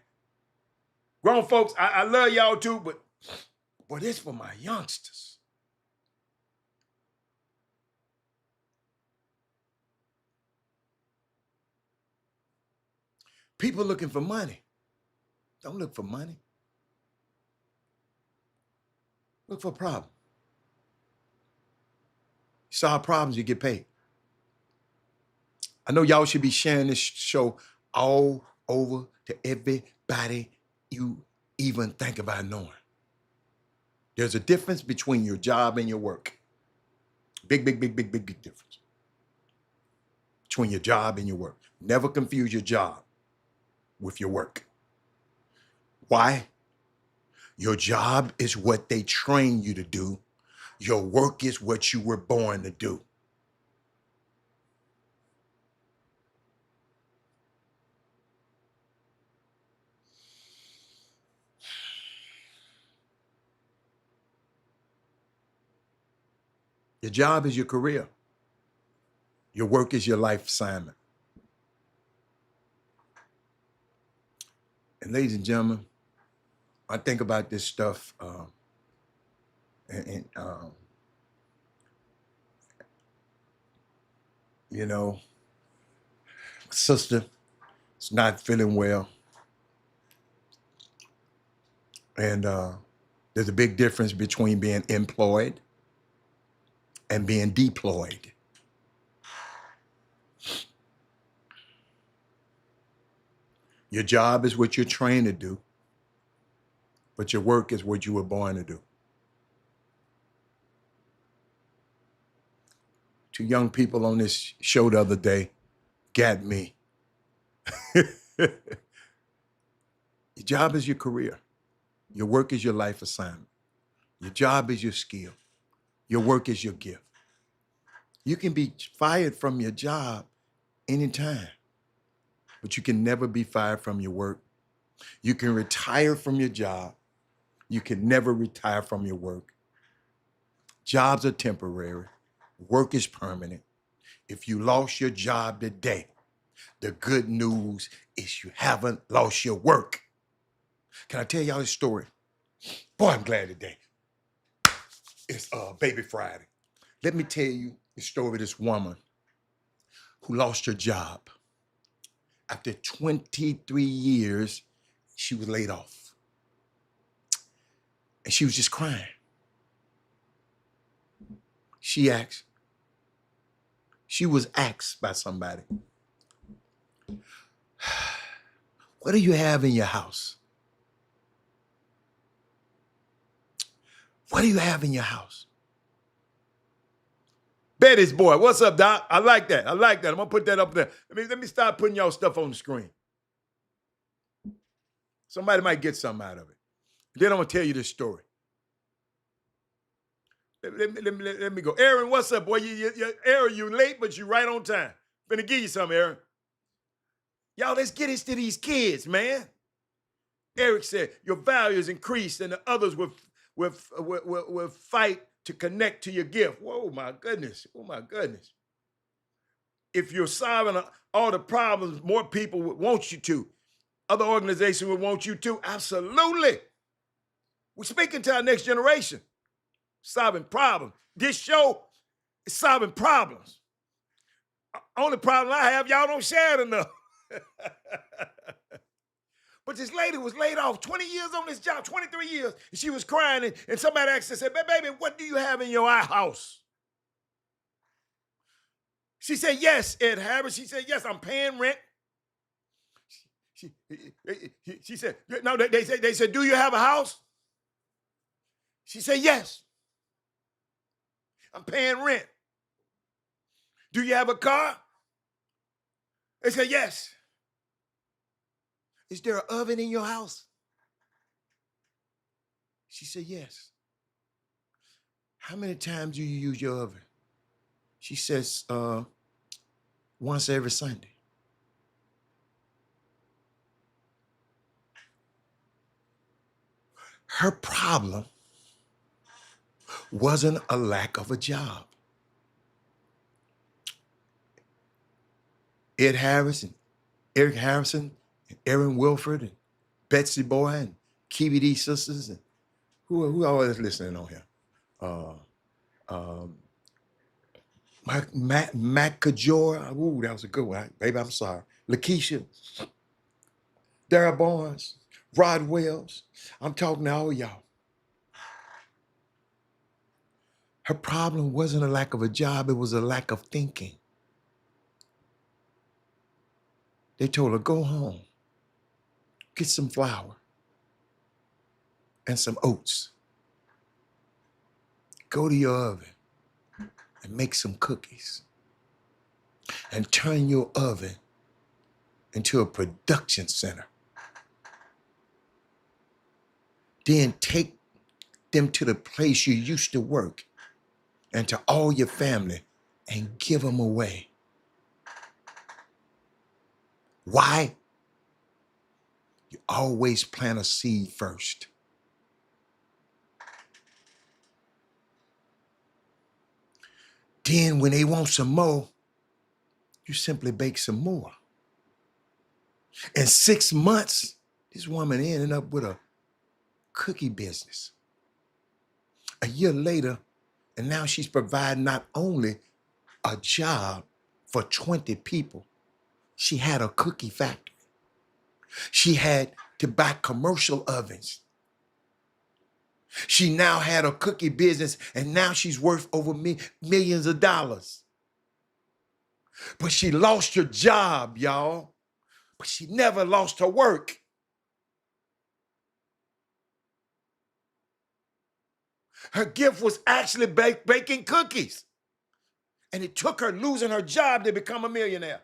Grown folks, I love y'all too, but it's for my youngsters. People looking for money. Don't look for money. Look for a problem. Solve problems, you get paid. I know y'all should be sharing this show all over to everybody you even think about knowing. There's a difference between your job and your work. Big difference between your job and your work. Never confuse your job with your work. Why? Your job is what they train you to do. Your work is what you were born to do. Your job is your career. Your work is your life assignment. And ladies and gentlemen, I think about this stuff you know, my sister is not feeling well. And there's a big difference between being employed and being deployed. Your job is what you're trained to do, but your work is what you were born to do. 2 young people on this show the other day got me. Your job is your career. Your work is your life assignment. Your job is your skill. Your work is your gift. You can be fired from your job anytime, but you can never be fired from your work. You can retire from your job. You can never retire from your work. Jobs are temporary. Work is permanent. If you lost your job today, the good news is you haven't lost your work. Can I tell y'all this story? Boy, I'm glad today. It's Baby Friday. Let me tell you the story of this woman who lost her job. After 23 years, she was laid off. And she was just crying. She was asked by somebody, what do you have in your house? What do you have in your house? Betty's boy, what's up, Doc? I like that. I'm gonna put that up there. Let me start putting y'all stuff on the screen. Somebody might get something out of it. Then I'm gonna tell you this story. Let me go. Aaron, what's up, boy? Aaron, you late, but you right on time. Finna give you something, Aaron. Y'all, let's get into these kids, man. Eric said, your value is increased and the others will fight to connect to your gift. Whoa, my goodness. Oh, my goodness. If you're solving all the problems, more people would want you to. Other organizations would want you to. Absolutely. We're speaking to our next generation. Solving problems. This show is solving problems. Only problem I have, y'all don't share it enough. But this lady was laid off 20 years on this job, 23 years, and she was crying, and somebody asked her, said, baby, what do you have in your house? She said, yes, Ed Harris. She said, yes, I'm paying rent. She said, no, they said, do you have a house? She said, yes. I'm paying rent. Do you have a car? They said, yes. Is there an oven in your house? She said, yes. How many times do you use your oven? She says, once every Sunday. Her problem wasn't a lack of a job. Eric Harrison, and Aaron Wilford, and Betsy Boy, and Kiwi D Sisters, and who always listening on here? Matt Kajor. Ooh, that was a good one. Baby, I'm sorry. Lakeisha, Dara Barnes, Rod Wells. I'm talking to all y'all. Her problem wasn't a lack of a job, it was a lack of thinking. They told her, go home, get some flour and some oats. Go to your oven and make some cookies and turn your oven into a production center. Then take them to the place you used to work and to all your family and give them away. Why? You always plant a seed first. Then when they want some more, you simply bake some more. In 6 months, this woman ended up with a cookie business. A year later, and now she's providing not only a job for 20 people, she had a cookie factory. She had to buy commercial ovens. She now had a cookie business, and now she's worth over millions of dollars. But she lost her job, y'all. But she never lost her work. Her gift was actually baking cookies. And it took her losing her job to become a millionaire.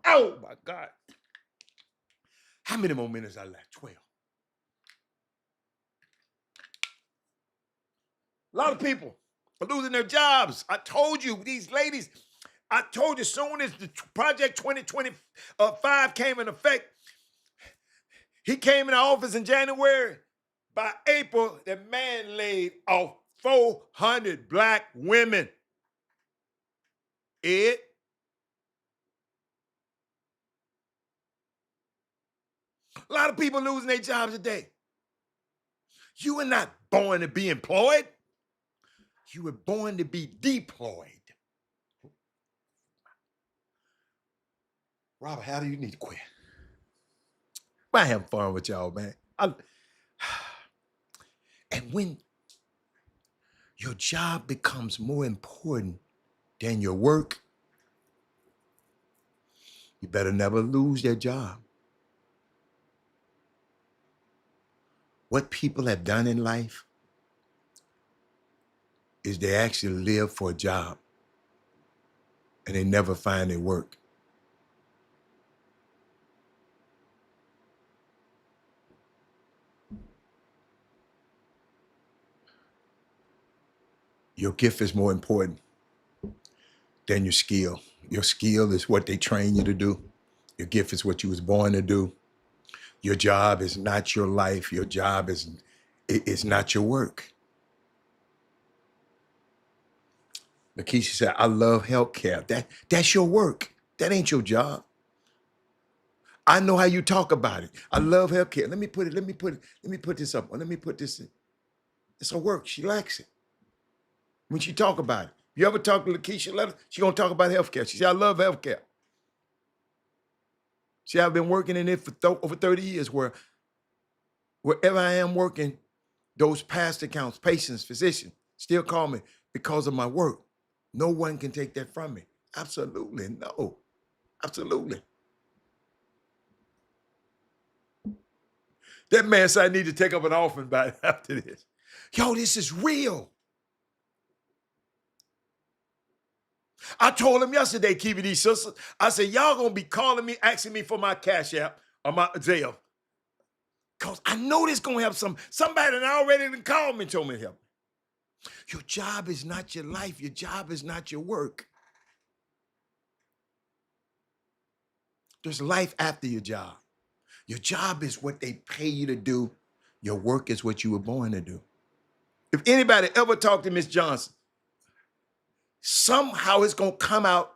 Oh, my God. How many more minutes I left? 12. A lot of people are losing their jobs. I told you, these ladies, I told you, as soon as the Project 2025 came in effect, he came in the office in January. By April, the man laid off 400 black women. Ed? A lot of people losing their jobs today. You were not born to be employed. You were born to be deployed. Robert, how do you need to quit? I having fun with y'all, man. And when your job becomes more important than your work, you better never lose their job. What people have done in life is they actually live for a job and they never find their work. Your gift is more important than your skill. Your skill is what they train you to do. Your gift is what you was born to do. Your job is not your life. Your job is not your work. Lakeisha said, I love healthcare. That's your work. That ain't your job. I know how you talk about it. I love healthcare. Let me put this up. Let me put this in. It's her work. She likes it. When she talk about it. You ever talk to Lakeisha, she gonna talk about healthcare. She said, I love healthcare. See, I've been working in it for over 30 years wherever I am working, those past accounts, patients, physicians, still call me because of my work. No one can take that from me. Absolutely, no. Absolutely. That man said I need to take up an offering by after this. Yo, this is real. I told him yesterday, keeping these sisters, I said, y'all gonna be calling me, asking me for my Cash App or my Zelle. Because I know this gonna help somebody that already done called me and told me to help. Your job is not your life. Your job is not your work. There's life after your job. Your job is what they pay you to do. Your work is what you were born to do. If anybody ever talked to Miss Johnson, somehow it's gonna come out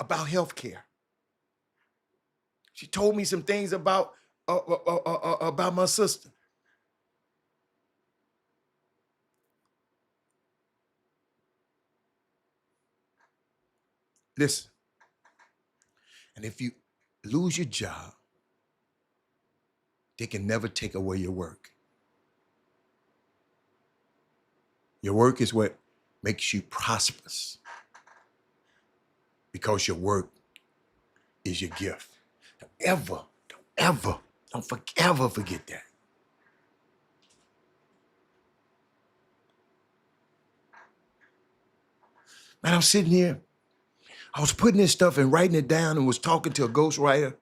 about healthcare. She told me some things about my sister. Listen, and if you lose your job, they can never take away your work. Your work is what makes you prosperous because your work is your gift. Don't ever forget that. Man, I'm sitting here. I was putting this stuff and writing it down and was talking to a ghostwriter,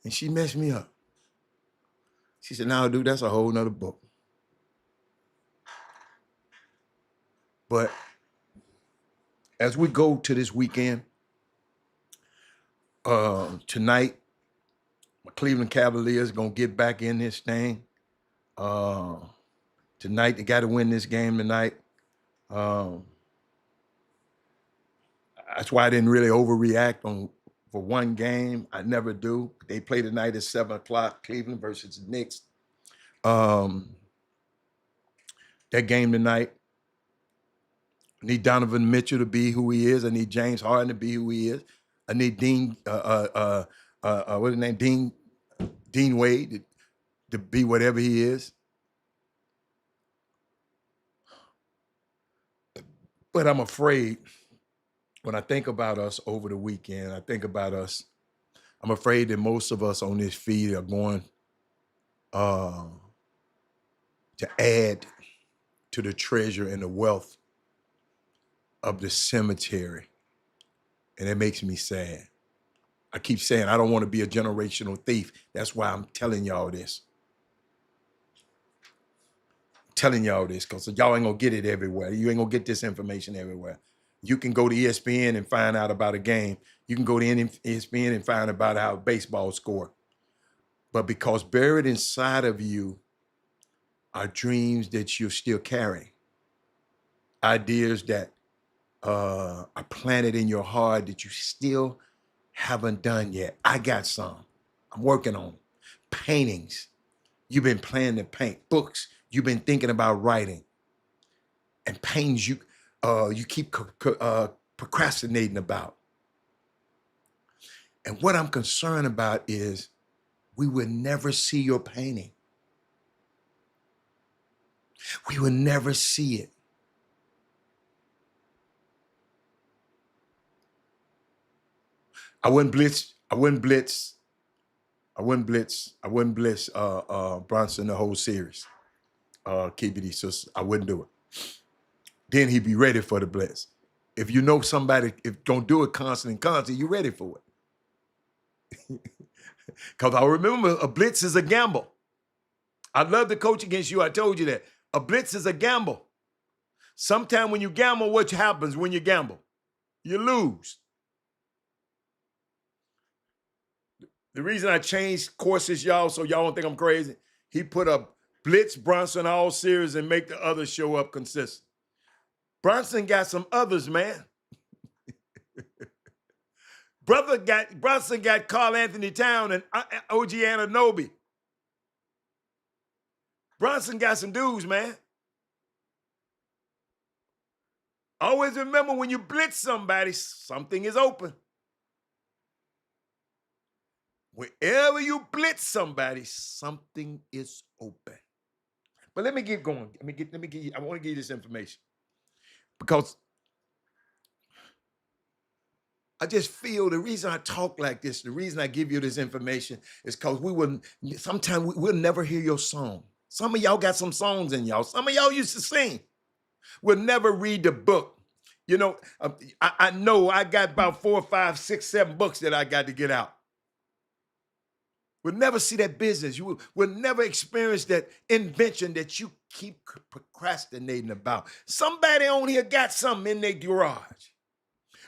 and she messed me up. She said, "No, dude, that's a whole nother book." But as we go to this weekend, tonight, my Cleveland Cavaliers gonna get back in this thing. Tonight, they got to win this game tonight. That's why I didn't really overreact for one game. I never do. They play tonight at 7 o'clock, Cleveland versus the Knicks. That game tonight, I need Donovan Mitchell to be who he is. I need James Harden to be who he is. I need Dean, what's his name? Dean Wade to be whatever he is. But I'm afraid when I think about us over the weekend, I think about us, I'm afraid that most of us on this feed are going to add to the treasure and the wealth of the cemetery. And it makes me sad. I keep saying I don't want to be a generational thief. That's why I'm telling y'all this. I'm telling y'all this because y'all ain't gonna get it everywhere. You ain't gonna get this information everywhere. You can go to ESPN and find out about a game. You can go to ESPN and find out about how baseball score. But because buried inside of you are dreams that you're still carrying, ideas that are planted in your heart that you still haven't done yet. I got some. I'm working on paintings. You've been planning to paint. Books you've been thinking about writing. And paintings you keep procrastinating about. And what I'm concerned about is we will never see your painting. We will never see it. I wouldn't blitz Bronson the whole series. KBD, so I wouldn't do it. Then he'd be ready for the blitz. If you know somebody, if don't do it constant, you're ready for it. Because I remember a blitz is a gamble. I'd love to coach against you. I told you that. A blitz is a gamble. Sometimes when you gamble, what happens when you gamble? You lose. The reason I changed courses, y'all, so y'all don't think I'm crazy, he put a blitz Bronson all series and make the others show up consistent. Bronson got some others, man. Bronson got Karl Anthony Town and OG Anunoby. Bronson got some dudes, man. Always remember when you blitz somebody, something is open. Wherever you blitz somebody, something is open. But let me get going. I want to give you this information. Because I just feel the reason I talk like this, the reason I give you this information is because sometimes we'll never hear your song. Some of y'all got some songs in y'all. Some of y'all used to sing. We'll never read the book. You know, I know I got about 4, 5, 6, 7 books that I got to get out. We'll never see that business. We'll never experience that invention that you keep procrastinating about. Somebody on here got something in their garage.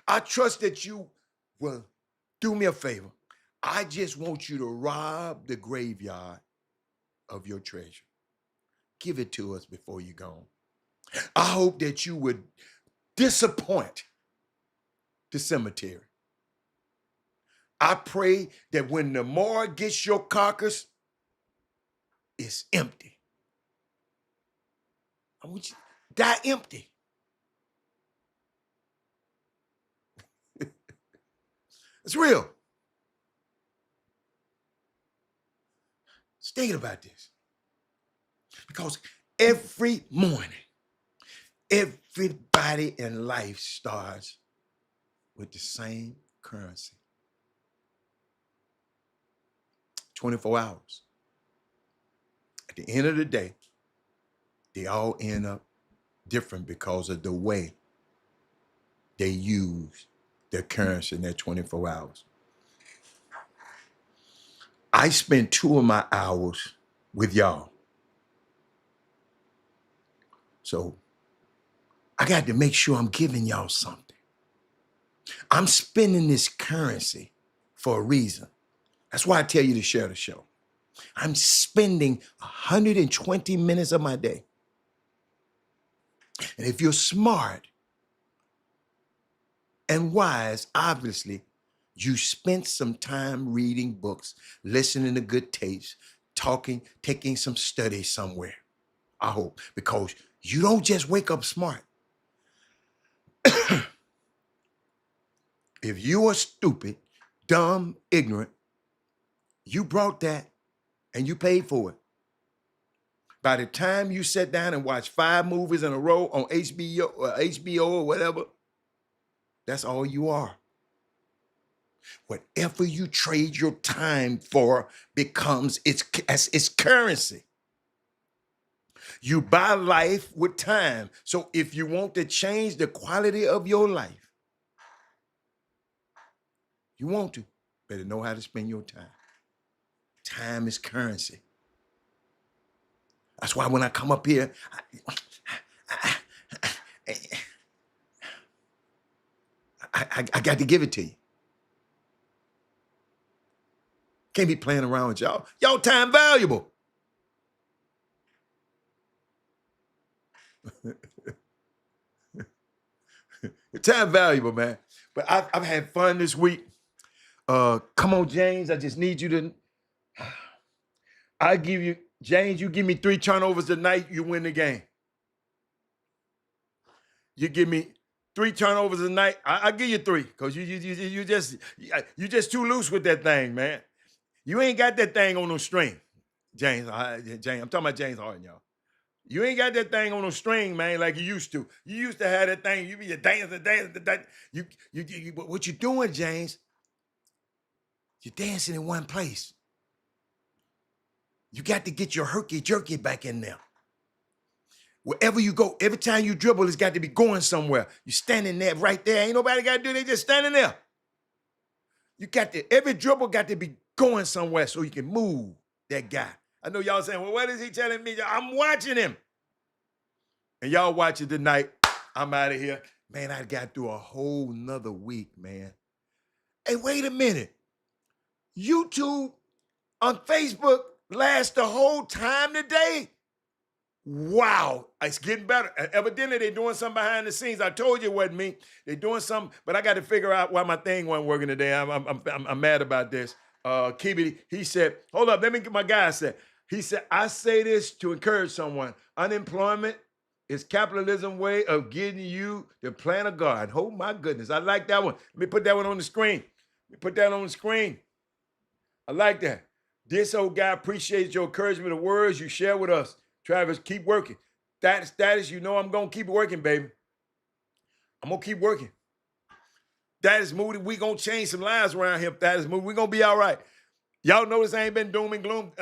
I trust that you will do me a favor. I just want you to rob the graveyard of your treasure. Give it to us before you go. I hope that you would disappoint the cemetery. I pray that when the morgue gets your carcass, it's empty. I want you to die empty. It's real. Just thinking about this. Because every morning, everybody in life starts with the same currency. 24 hours. At the end of the day, they all end up different because of the way they use their currency in their 24 hours. I spend 2 of my hours with y'all. So I got to make sure I'm giving y'all something. I'm spending this currency for a reason. That's why I tell you to share the show. I'm spending 120 minutes of my day. And if you're smart and wise, obviously, you spent some time reading books, listening to good tapes, talking, taking some study somewhere. I hope, because you don't just wake up smart. If you are stupid, dumb, ignorant, you brought that and you paid for it. By the time you sat down and watched 5 movies in a row on HBO or whatever, that's all you are. Whatever you trade your time for becomes its currency. You buy life with time. So if you want to change the quality of your life, you want to, better know how to spend your time. Time is currency. That's why when I come up here, I got to give it to you. Can't be playing around with y'all. Y'all time valuable. Time valuable, man. But I've had fun this week. Come on, James. I just need you to. James, you give me 3 turnovers tonight, you win the game. You give me 3 turnovers tonight, I give you 3, because you just too loose with that thing, man. You ain't got that thing on no string, James. I'm talking about James Harden, y'all. You ain't got that thing on no string, man, like you used to. You used to have that thing. You be dancing. What you doing, James? You're dancing in one place. You got to get your herky-jerky back in there. Wherever you go, every time you dribble, it's got to be going somewhere. You standing there, right there. Ain't nobody got to do. They just standing there. Every dribble got to be going somewhere so you can move that guy. I know y'all saying, well, what is he telling me? I'm watching him. And y'all watch it tonight. I'm out of here. Man, I got through a whole nother week, man. Hey, wait a minute. YouTube on Facebook lasts the whole time today? Wow, it's getting better. Evidently, they're doing something behind the scenes. I told you it wasn't me. They're doing something, but I got to figure out why my thing wasn't working today. I'm mad about this. Kibby, he said, hold up, let me get my guy said. He said, I say this to encourage someone. Unemployment is capitalism's way of getting you the plan of God. Oh my goodness, I like that one. Let me put that one on the screen. I like that. This old guy appreciates your encouragement of words you share with us. Travis, keep working. Status, you know I'm going to keep working, baby. I'm going to keep working. That is Moody. We gonna change some lives around here. That is Moody. We gonna be all right. Y'all notice I ain't been doom and gloom.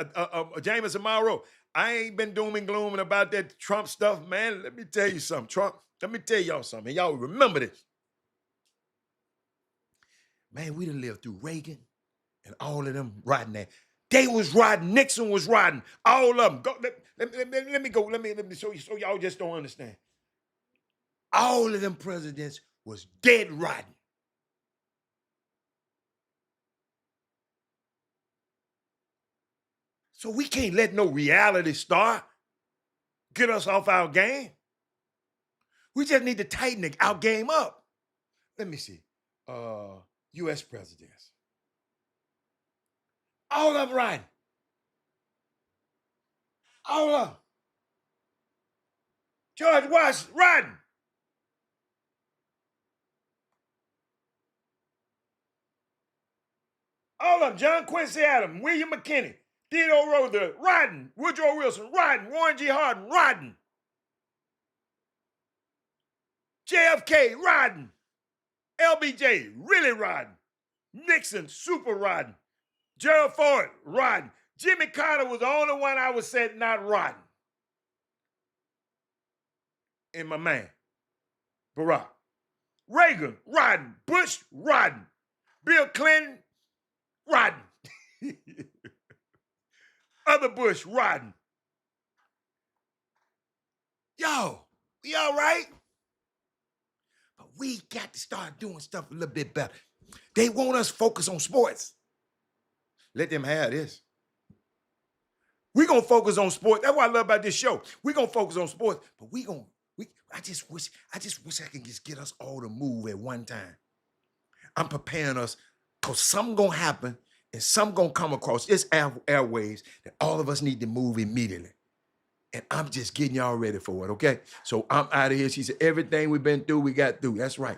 James Amaro, I ain't been doom and glooming about that Trump stuff, man. Let me tell you something, Trump. Let me tell y'all something. Y'all remember this. Man, we done lived through Reagan and all of them riding that. They was riding. Nixon was riding. All of them. Go, let me go. Let me show you so y'all just don't understand. All of them presidents was dead riding. So we can't let no reality star get us off our game. We just need to tighten our game up. Let me see. U.S. presidents. All of them riding. All of them. George Washington riding. All of them. John Quincy Adams, William McKinney, Theodore Roosevelt riding. Woodrow Wilson riding. Warren G. Harding riding. JFK riding. LBJ really riding. Nixon super riding. Gerald Ford riding. Jimmy Carter was the only one I was said not riding. And my man, Barack. Reagan riding. Bush riding. Bill Clinton riding. Other Bush riding. Yo, we all right? But we got to start doing stuff a little bit better. They want us focus on sports. Let them have this. We're going to focus on sports. That's what I love about this show. We're going to focus on sports, but I just wish I could just get us all to move at one time. I'm preparing us because something going to happen and something going to come across this airwaves that all of us need to move immediately. And I'm just getting y'all ready for it, okay? So I'm out of here. She said, everything we've been through, we got through. That's right.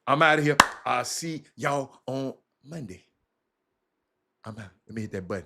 I'm out of here. I'll see y'all on Monday. I'm out. Let me hit that button.